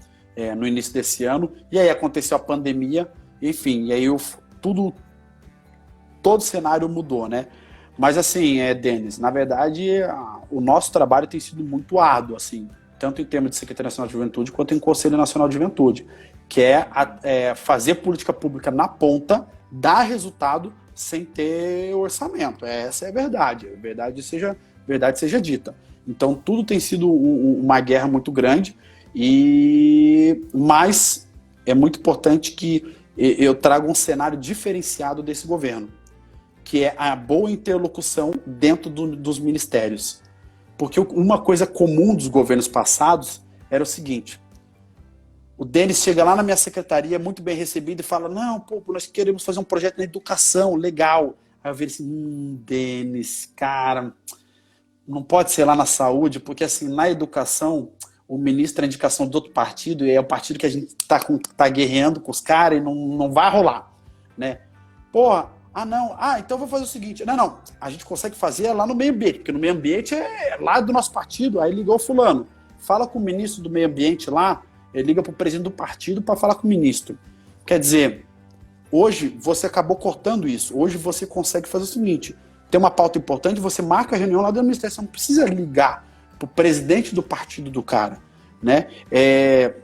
S2: no início desse ano, e aí aconteceu a pandemia, enfim, e aí todo o cenário mudou, né? Mas assim, Denis, na verdade, o nosso trabalho tem sido muito árduo, assim, tanto em termos de Secretaria Nacional de Juventude quanto em Conselho Nacional de Juventude, que é fazer política pública na ponta, dar resultado sem ter orçamento. Essa é a verdade. Verdade seja dita. Então, tudo tem sido uma guerra muito grande, mas é muito importante que eu traga um cenário diferenciado desse governo, que é a boa interlocução dentro dos ministérios. Porque uma coisa comum dos governos passados era o seguinte: o Denis chega lá na minha secretaria, muito bem recebido, e fala, não, pô, nós queremos fazer um projeto na educação, legal. Aí eu vejo assim, Denis, cara, não pode ser lá na saúde, porque assim, na educação, o ministro é a indicação do outro partido, e é o partido que a gente tá guerreando com os caras, e não vai rolar, né? Porra, então eu vou fazer o seguinte, não, a gente consegue fazer lá no meio ambiente, porque no meio ambiente é lá do nosso partido. Aí ligou o fulano, fala com o ministro do meio ambiente lá, ele liga para o presidente do partido para falar com o ministro. Quer dizer, hoje você acabou cortando isso. Hoje você consegue fazer o seguinte: tem uma pauta importante, você marca a reunião lá da administração, não precisa ligar para o presidente do partido do cara, né? Você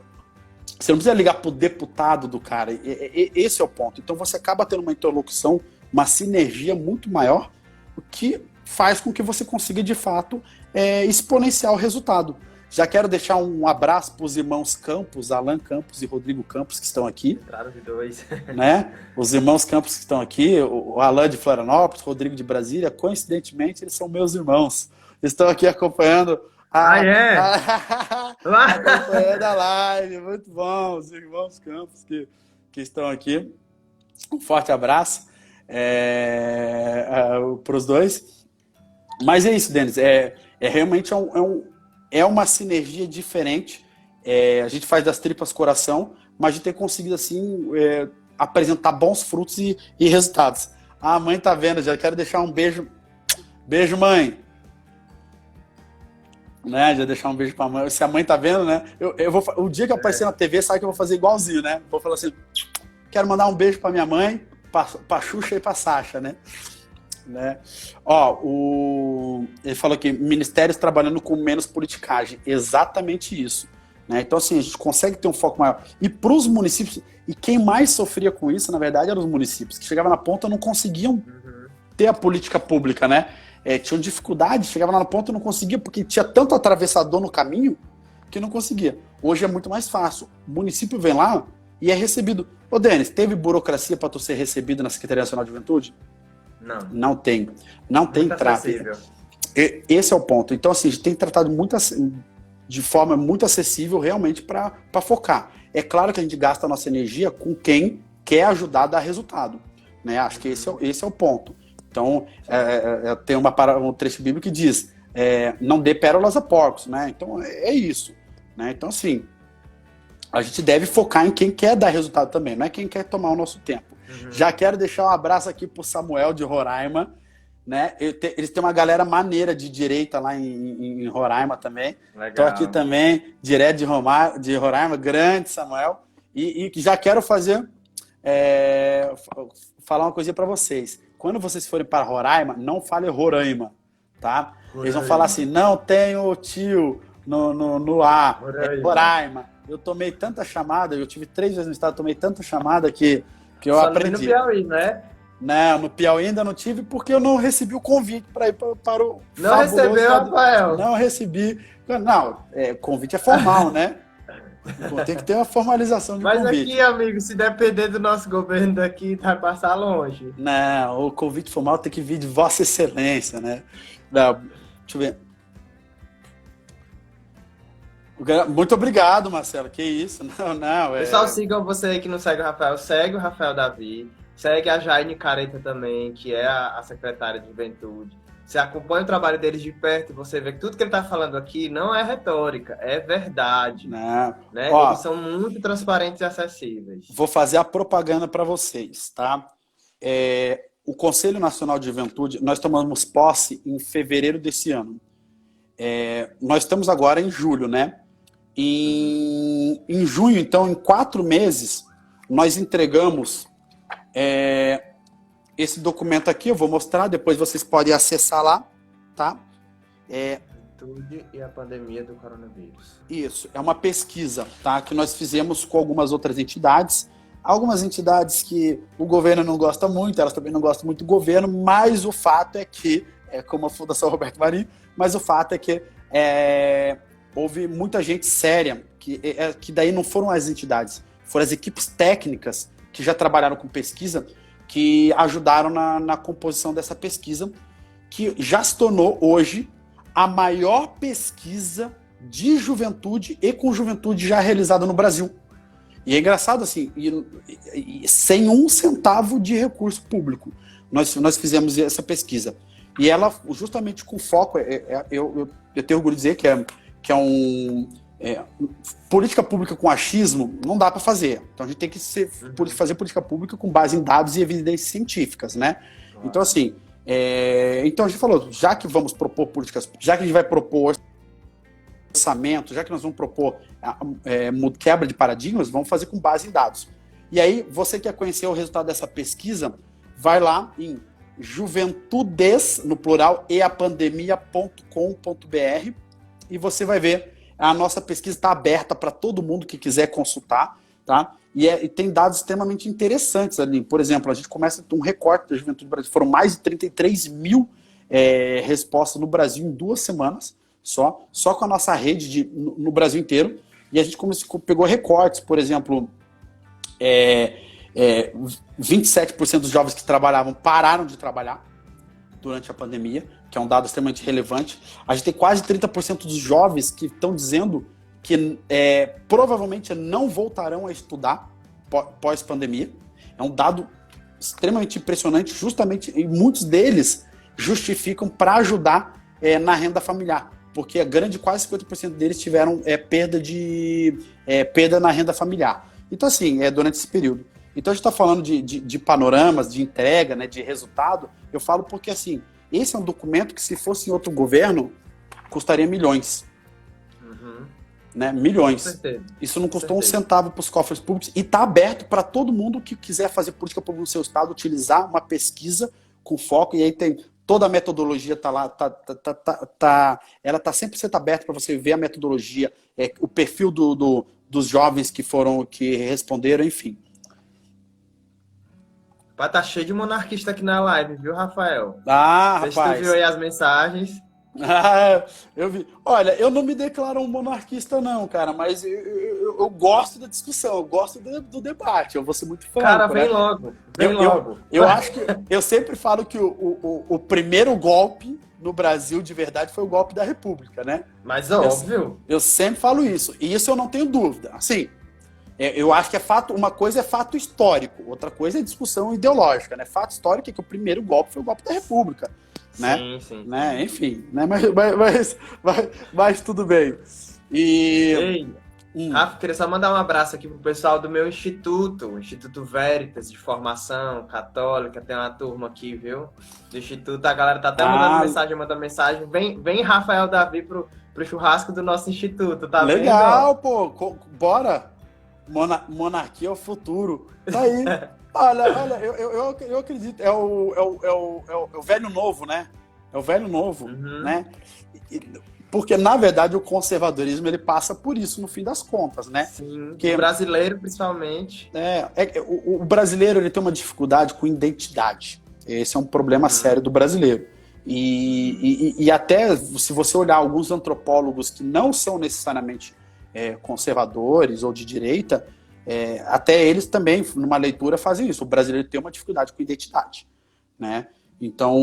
S2: não precisa ligar para o deputado do cara. Esse é o ponto. Então você acaba tendo uma interlocução, uma sinergia muito maior, o que faz com que você consiga, de fato, exponenciar o resultado. Já quero deixar um abraço para os irmãos Campos, Alan Campos e Rodrigo Campos, que estão aqui.
S1: Claro, de dois.
S2: Né? Os irmãos Campos que estão aqui, o Alan de Florianópolis, Rodrigo de Brasília, coincidentemente, eles são meus irmãos. Estão aqui acompanhando acompanhando a live. Muito bom, os irmãos Campos que estão aqui. Um forte abraço para os dois. Mas é isso, Denis. Realmente uma sinergia diferente. A gente faz das tripas coração, mas a gente tem conseguido assim apresentar bons frutos e resultados. A mãe tá vendo, já quero deixar um beijo. Beijo, mãe. Né? Já deixar um beijo pra mãe. Se a mãe tá vendo, né? O dia que eu aparecer na TV, sabe que eu vou fazer igualzinho, né? Vou falar assim: quero mandar um beijo pra minha mãe, pra Xuxa e pra Sasha, né? Ele falou aqui, ministérios trabalhando com menos politicagem. Exatamente isso, né? Então assim, a gente consegue ter um foco maior. E para os municípios, e quem mais sofria com isso, na verdade, eram os municípios, que chegavam na ponta e não conseguiam ter a política pública, né? Tinham dificuldade, chegava lá na ponta e não conseguia, porque tinha tanto atravessador no caminho que não conseguia. Hoje é muito mais fácil. O município vem lá e é recebido. Ô Denis, teve burocracia para tu ser recebido na Secretaria Nacional de Juventude? Não tem. Não tem tráfego. Esse é o ponto. Então, assim, a gente tem tratado de forma muito acessível realmente para focar. É claro que a gente gasta a nossa energia com quem quer ajudar a dar resultado, né? Acho que esse é o ponto. Então, tem um trecho bíblico que diz, não dê pérolas a porcos, né? Então, é isso, né? Então, assim, a gente deve focar em quem quer dar resultado também, não é quem quer tomar o nosso tempo. Já quero deixar um abraço aqui pro Samuel de Roraima, né? Eles têm uma galera maneira de direita lá em Roraima também. Estou aqui também, direto de Roraima, grande Samuel. E já quero falar uma coisinha para vocês. Quando vocês forem para Roraima, não fale Roraima, tá? Eles vão falar assim, não tenho tio no ar, Roraima. Eu tomei tanta chamada, eu tive 3 vezes no estado, tomei tanta chamada que eu aprendi.
S1: No Piauí, né?
S2: Não, no Piauí ainda não tive, porque eu não recebi o convite para ir para o
S1: Não
S2: fabuloso
S1: recebeu,
S2: estado.
S1: Rafael?
S2: Não recebi. Não, o convite é formal, né? Tem que ter uma formalização de
S1: Mas
S2: convite.
S1: aqui, amigo, se depender do nosso governo daqui, vai passar longe.
S2: Não, o convite formal tem que vir de Vossa Excelência, né? Não, deixa eu ver. Muito obrigado, Marcelo. Que isso? Não.
S1: Pessoal, sigam você aí que não segue o Rafael. Segue o Rafael Davi. Segue a Jaine Careta também, que é a secretária de Juventude. Você acompanha o trabalho deles de perto e você vê que tudo que ele está falando aqui não é retórica, é verdade.
S2: Não.
S1: Né?
S2: Ó,
S1: eles são muito transparentes e acessíveis.
S2: Vou fazer a propaganda para vocês, tá? O Conselho Nacional de Juventude, nós tomamos posse em fevereiro desse ano. Nós estamos agora em julho, né? Em junho, então, em 4 meses, nós entregamos esse documento aqui, eu vou mostrar, depois vocês podem acessar lá, tá?
S1: Juventude e a pandemia do coronavírus.
S2: Isso, é uma pesquisa, tá? Que nós fizemos com algumas outras entidades. Algumas entidades que o governo não gosta muito, elas também não gostam muito do governo, mas o fato é que, como a Fundação Roberto Marinho, mas o fato é que houve muita gente séria, que daí não foram as entidades, foram as equipes técnicas que já trabalharam com pesquisa, que ajudaram na composição dessa pesquisa, que já se tornou hoje a maior pesquisa de juventude e com juventude já realizada no Brasil. E é engraçado assim, sem um centavo de recurso público, nós fizemos essa pesquisa. E ela, justamente com foco, eu tenho orgulho de dizer que é um... política pública com achismo não dá para fazer. Então a gente tem que fazer política pública com base em dados e evidências científicas, né? Então assim, então a gente falou, já que vamos propor políticas, já que a gente vai propor orçamento, já que nós vamos propor quebra de paradigmas, vamos fazer com base em dados. E aí, você quer conhecer o resultado dessa pesquisa, vai lá em juventudes, no plural, eapandemia.com.br e você vai ver, a nossa pesquisa está aberta para todo mundo que quiser consultar, tá? E tem dados extremamente interessantes ali. Por exemplo, a gente começa um recorte da juventude do Brasil, foram mais de 33 mil respostas no Brasil em 2 semanas, só com a nossa rede no Brasil inteiro, e a gente pegou recortes, por exemplo, 27% dos jovens que trabalhavam pararam de trabalhar durante a pandemia, que é um dado extremamente relevante. A gente tem quase 30% dos jovens que estão dizendo que provavelmente não voltarão a estudar pós-pandemia. É um dado extremamente impressionante, justamente, e muitos deles justificam para ajudar na renda familiar, porque quase 50% deles tiveram perda na renda familiar. Então, assim, durante esse período. Então, a gente está falando de panoramas, de entrega, né, de resultado. Eu falo porque, assim, esse é um documento que, se fosse em outro governo, custaria milhões.
S1: Uhum.
S2: Né? Milhões.
S1: Com certeza.
S2: Isso não custou um centavo para os cofres públicos e está aberto para todo mundo que quiser fazer política pública no seu estado, utilizar uma pesquisa com foco, e aí tem toda a metodologia, está lá, ela está 100% aberta para você ver a metodologia, o perfil dos jovens que responderam, enfim.
S1: Tá cheio de monarquista aqui na live, viu, Rafael?
S2: Rapaz.
S1: Você viu aí as mensagens?
S2: Eu vi. Olha, eu não me declaro um monarquista não, cara, mas eu gosto da discussão, eu gosto do debate, eu vou ser muito franco.
S1: Cara, vem logo, vem logo.
S2: Eu acho que, eu sempre falo que o primeiro golpe no Brasil, de verdade, foi o golpe da República, né?
S1: Mas óbvio.
S2: Eu sempre falo isso, e isso eu não tenho dúvida. Assim, eu acho que uma coisa é fato histórico, outra coisa é discussão ideológica, né? Fato histórico é que o primeiro golpe foi o golpe da República. Né?
S1: Sim.
S2: Né? Enfim, né? Mas tudo bem.
S1: Ei, Rafa, queria só mandar um abraço aqui pro pessoal do meu instituto, o Instituto Veritas de Formação Católica. Tem uma turma aqui, viu? Do instituto, a galera tá até mandando mensagem. Vem Rafael Davi pro churrasco do nosso instituto, tá vendo?
S2: Legal, pô, bora. Monarquia é o futuro. Tá aí. Olha, eu acredito. É o velho novo, né? É o velho novo, né? Porque, na verdade, o conservadorismo ele passa por isso, no fim das contas, né?
S1: Sim,
S2: Porque,
S1: o brasileiro, principalmente.
S2: o brasileiro ele tem uma dificuldade com identidade. Esse é um problema sério do brasileiro. E até, se você olhar alguns antropólogos que não são necessariamente conservadores ou de direita, até eles também, numa leitura, fazem isso. O brasileiro tem uma dificuldade com identidade, né? Então,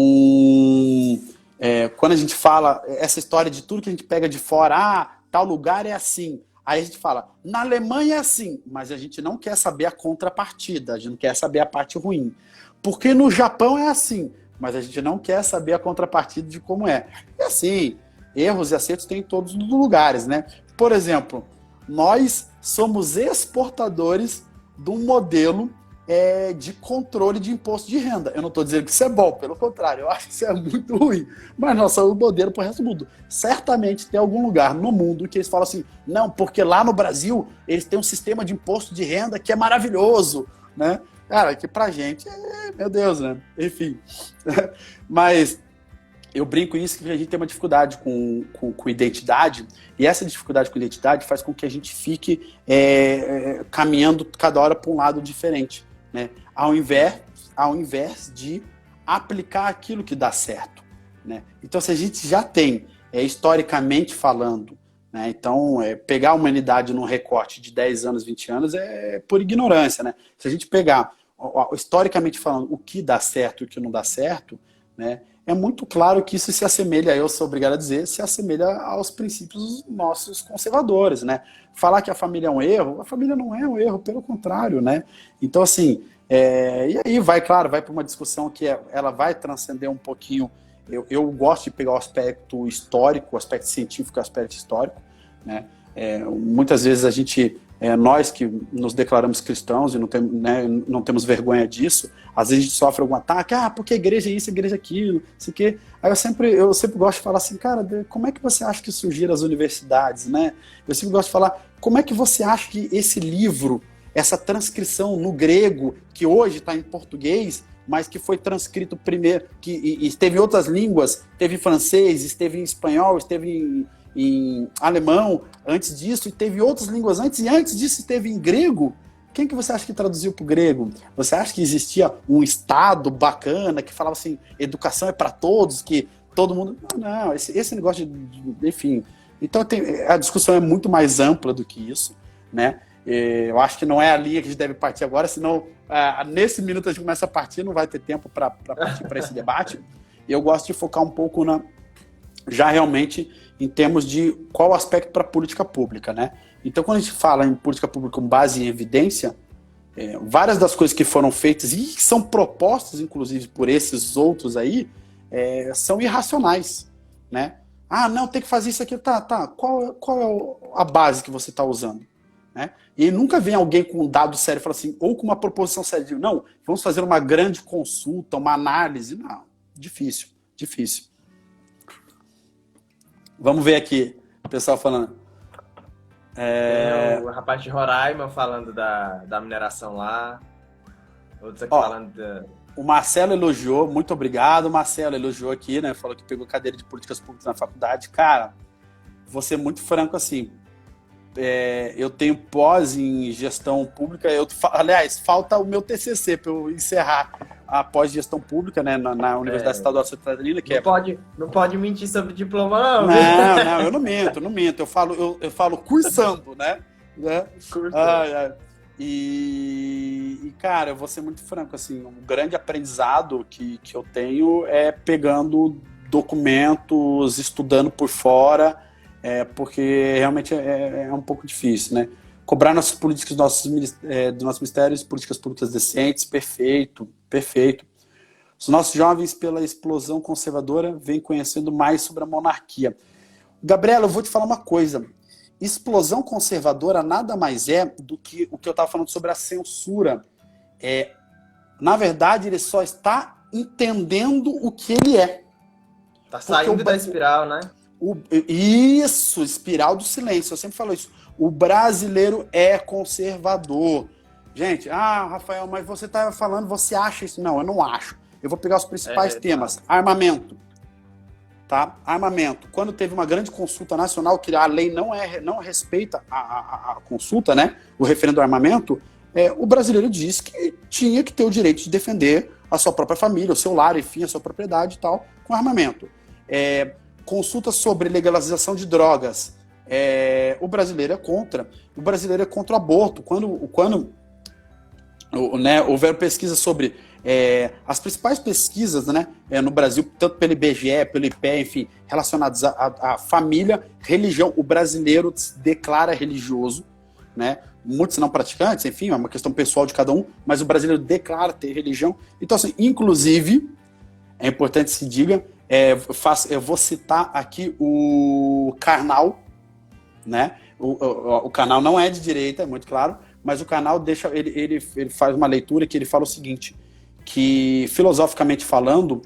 S2: quando a gente fala essa história de tudo que a gente pega de fora, tal lugar é assim. Aí a gente fala, na Alemanha é assim, mas a gente não quer saber a contrapartida, a gente não quer saber a parte ruim. Porque no Japão é assim, mas a gente não quer saber a contrapartida de como é. E assim, erros e acertos tem em todos os lugares, né? Por exemplo, nós somos exportadores de um modelo de controle de imposto de renda. Eu não estou dizendo que isso é bom, pelo contrário, eu acho que isso é muito ruim. Mas nós somos o modelo para o resto do mundo. Certamente tem algum lugar no mundo que eles falam assim, não, porque lá no Brasil eles têm um sistema de imposto de renda que é maravilhoso, né? Cara, que pra gente meu Deus, né? Enfim. Mas eu brinco isso que a gente tem uma dificuldade com identidade, e essa dificuldade com identidade faz com que a gente fique caminhando cada hora para um lado diferente, né? Ao invés de aplicar aquilo que dá certo, né? Então, se a gente já tem, historicamente falando, né? Então, pegar a humanidade num recorte de 10 anos, 20 anos é por ignorância, né? Se a gente pegar, historicamente falando, o que dá certo e o que não dá certo, né? É muito claro que isso se assemelha, eu sou obrigado a dizer, se assemelha aos princípios nossos conservadores, né? Falar que a família é um erro, a família não é um erro, pelo contrário, né? Então, assim, e aí vai para uma discussão que ela vai transcender um pouquinho. Eu gosto de pegar o aspecto histórico, o aspecto científico e o aspecto histórico, né? Muitas vezes a gente, nós que nos declaramos cristãos e não temos vergonha disso, às vezes a gente sofre algum ataque, porque igreja é isso, igreja é aquilo, isso aqui. Aí eu sempre gosto de falar assim, cara, como é que você acha que surgiram as universidades, né? Eu sempre gosto de falar, como é que você acha que esse livro, essa transcrição no grego, que hoje está em português, mas que foi transcrito primeiro, que esteve em outras línguas, esteve em francês, esteve em espanhol, esteve em alemão antes disso, e teve outras línguas antes, e antes disso esteve em grego. Quem que você acha que traduziu para o grego? Você acha que existia um Estado bacana que falava assim, educação é para todos, que todo mundo... Não, esse negócio enfim. Então a discussão é muito mais ampla do que isso, né? Eu acho que não é a linha que a gente deve partir agora, senão nesse minuto a gente começa a partir, não vai ter tempo para partir para esse debate. E eu gosto de focar um pouco já realmente em termos de qual aspecto para a política pública, né? Então, quando a gente fala em política pública com base em evidência, várias das coisas que foram feitas e que são propostas, inclusive, por esses outros aí, são irracionais, né? Não, tem que fazer isso aqui, tá. Qual é a base que você está usando? Né? E nunca vem alguém com um dado sério e fala assim, ou com uma proposição séria, não, vamos fazer uma grande consulta, uma análise. Não, difícil. Vamos ver aqui, o pessoal falando.
S1: Tem o rapaz de Roraima falando da mineração lá. Outros aqui falando
S2: O Marcelo elogiou, muito obrigado. O Marcelo elogiou aqui, né? Falou que pegou cadeira de políticas públicas na faculdade. Cara, vou ser muito franco assim. Eu tenho pós em gestão pública. Aliás, falta o meu TCC para eu encerrar a pós-gestão pública, né, na Universidade Estadual de Santa Catarina.
S1: Não pode mentir sobre diploma, não.
S2: Não, eu não minto. Eu falo cursando, né? E, cara, eu vou ser muito franco, assim, um grande aprendizado que eu tenho é pegando documentos, estudando por fora, porque realmente é um pouco difícil, né? Cobrar nossas políticas do nosso ministério, políticas públicas decentes, perfeito. Os nossos jovens, pela explosão conservadora, vêm conhecendo mais sobre a monarquia. Gabriela, eu vou te falar uma coisa. Explosão conservadora nada mais é do que o que eu estava falando sobre a censura. Na verdade, ele só está entendendo o que ele é.
S1: Tá saindo da espiral, né?
S2: Isso, espiral do silêncio. Eu sempre falo isso. O brasileiro é conservador. Gente, Rafael, mas você está falando, você acha isso? Não, eu não acho. Eu vou pegar os principais temas. Armamento. tá? Armamento. Quando teve uma grande consulta nacional, que a lei não respeita a consulta, né? O referendo do armamento, o brasileiro disse que tinha que ter o direito de defender a sua própria família, o seu lar, enfim, a sua propriedade e tal, com armamento. Consulta sobre legalização de drogas. O brasileiro é contra. O brasileiro é contra o aborto. Quando houveram pesquisas sobre as principais pesquisas, né, no Brasil, tanto pelo IBGE, pelo IPE, enfim, relacionadas à família, religião, o brasileiro se declara religioso, né? Muitos não praticantes, enfim, é uma questão pessoal de cada um, mas o brasileiro declara ter religião. Então, assim, inclusive, é importante que se diga, eu vou citar aqui o Karnal, né? O Karnal não é de direita, é muito claro, mas o Karnal ele faz uma leitura que ele fala o seguinte, que filosoficamente falando,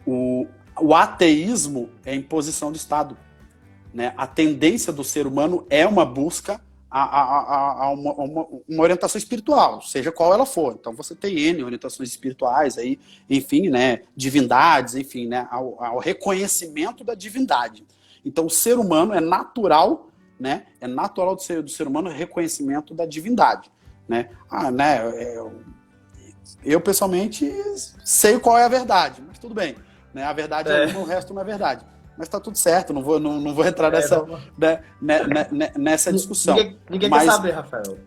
S2: o ateísmo é imposição do Estado, né? A tendência do ser humano é uma busca a uma orientação espiritual, seja qual ela for. Então você tem N orientações espirituais aí, enfim, né? Divindades, enfim, né? Ao reconhecimento da divindade. Então o ser humano é natural, né? É natural do ser humano o reconhecimento da divindade, né? Eu pessoalmente sei qual é a verdade, mas tudo bem, né? A verdade é uma, o resto não é verdade. Mas tá tudo certo, não vou entrar nessa discussão.
S1: Ninguém quer saber, Rafael.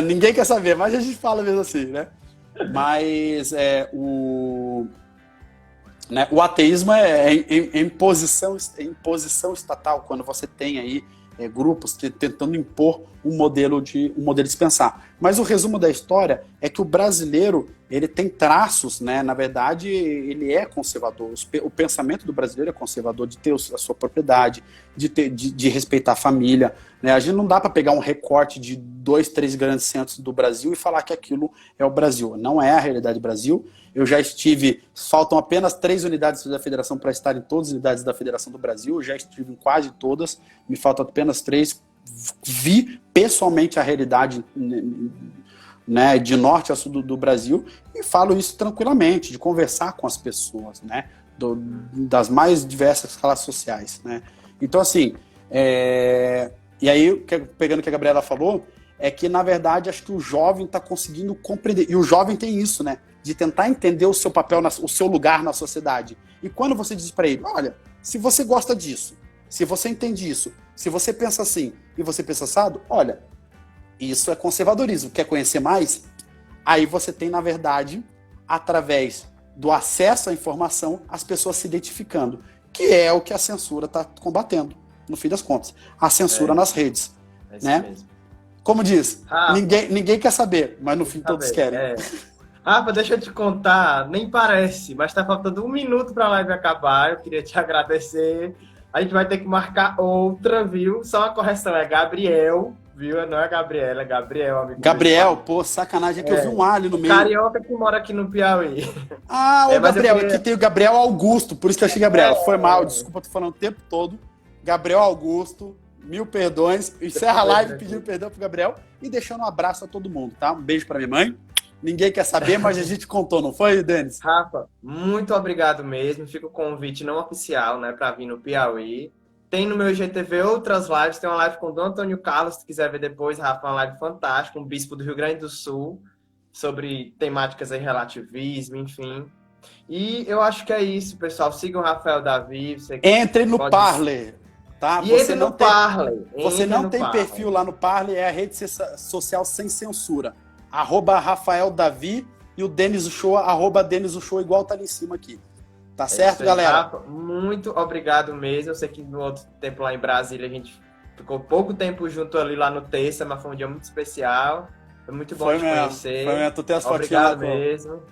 S2: Ninguém quer saber, mas a gente fala mesmo assim, né? Mas o ateísmo é imposição estatal, quando você tem aí grupos tentando impor um modelo de pensar. Mas o resumo da história é que o brasileiro, ele tem traços, né? Na verdade, ele é conservador. O pensamento do brasileiro é conservador, de ter a sua propriedade, de respeitar a família, né? A gente não dá para pegar um recorte de 2, 3 grandes centros do Brasil e falar que aquilo é o Brasil. Não é a realidade do Brasil. Eu já faltam apenas 3 unidades da federação para estar em todas as unidades da Federação do Brasil, eu já estive em quase todas, me faltam apenas 3, vi pessoalmente a realidade, né, de norte a sul do Brasil, e falo isso tranquilamente, de conversar com as pessoas, né, das mais diversas classes sociais, né. Então, assim, e aí, pegando o que a Gabriela falou, é que, na verdade, acho que o jovem está conseguindo compreender, e o jovem tem isso, né, de tentar entender o seu papel, o seu lugar na sociedade. E quando você diz para ele, olha, se você gosta disso, se você entende isso, se você pensa assim e você pensa assado, olha, isso é conservadorismo. Quer conhecer mais? Aí você tem, na verdade, através do acesso à informação, as pessoas se identificando, que é o que a censura está combatendo, no fim das contas. A censura nas redes.
S1: É isso
S2: né?
S1: mesmo.
S2: Como diz, ninguém quer saber, mas no fim todos querem.
S1: Rafa, deixa eu te contar, nem parece, mas tá faltando 1 minuto pra live acabar. Eu queria te agradecer. A gente vai ter que marcar outra, viu? Só uma correção, é Gabriel, viu? Não é Gabriela, é Gabriel, amigo.
S2: Gabriel, pô, sacanagem, é que eu vi um alho no meio.
S1: Carioca que mora aqui no Piauí.
S2: O Gabriel, aqui tem o Gabriel Augusto, por isso que eu achei Gabriela. Foi mal, desculpa, tô falando o tempo todo. Gabriel Augusto, 1000 perdões. Encerra a live pedindo perdão pro Gabriel e deixando um abraço a todo mundo, tá? Um beijo pra minha mãe. Ninguém quer saber, mas a gente contou, não foi, Denis?
S1: Rafa, muito obrigado mesmo. Fica o convite não oficial, né, para vir no Piauí. Tem no meu IGTV outras lives. Tem uma live com o Dom Antônio Carlos, se quiser ver depois, Rafa, uma live fantástica, um bispo do Rio Grande do Sul, sobre temáticas aí, relativismo, enfim. E eu acho que é isso, pessoal. Sigam o Rafael Davi.
S2: Entre no Parler, tá?
S1: E entre no Parler.
S2: Você não tem perfil lá no Parler, é a rede social sem censura. @Rafael Davi e o Denis Uchoa, @Denis Uchoa, igual tá ali em cima aqui. Tá certo, galera?
S1: Rafa, muito obrigado mesmo. Eu sei que no outro tempo lá em Brasília a gente ficou pouco tempo junto ali lá no Terça, mas foi um dia muito especial. Foi muito bom te conhecer.
S2: Foi mesmo, tu tem as fotinhas
S1: lá.
S2: Obrigado
S1: mesmo.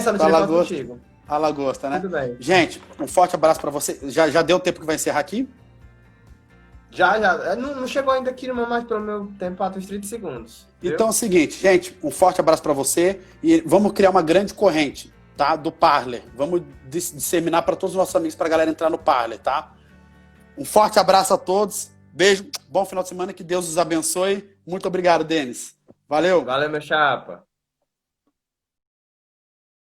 S1: Só não tirei foto contigo.
S2: A Lagosta, né?
S1: Tudo bem.
S2: Gente, um forte abraço pra você. Já deu o tempo que vai encerrar aqui?
S1: Já. Não chegou ainda aqui, mas pelo meu tempo, 4 30 segundos. Viu?
S2: Então é o seguinte, gente, um forte abraço para você e vamos criar uma grande corrente, tá? Do Parler. Vamos disseminar para todos os nossos amigos, para a galera entrar no Parler, tá? Um forte abraço a todos, beijo, bom final de semana, que Deus os abençoe. Muito obrigado, Denis. Valeu.
S1: Valeu, meu chapa.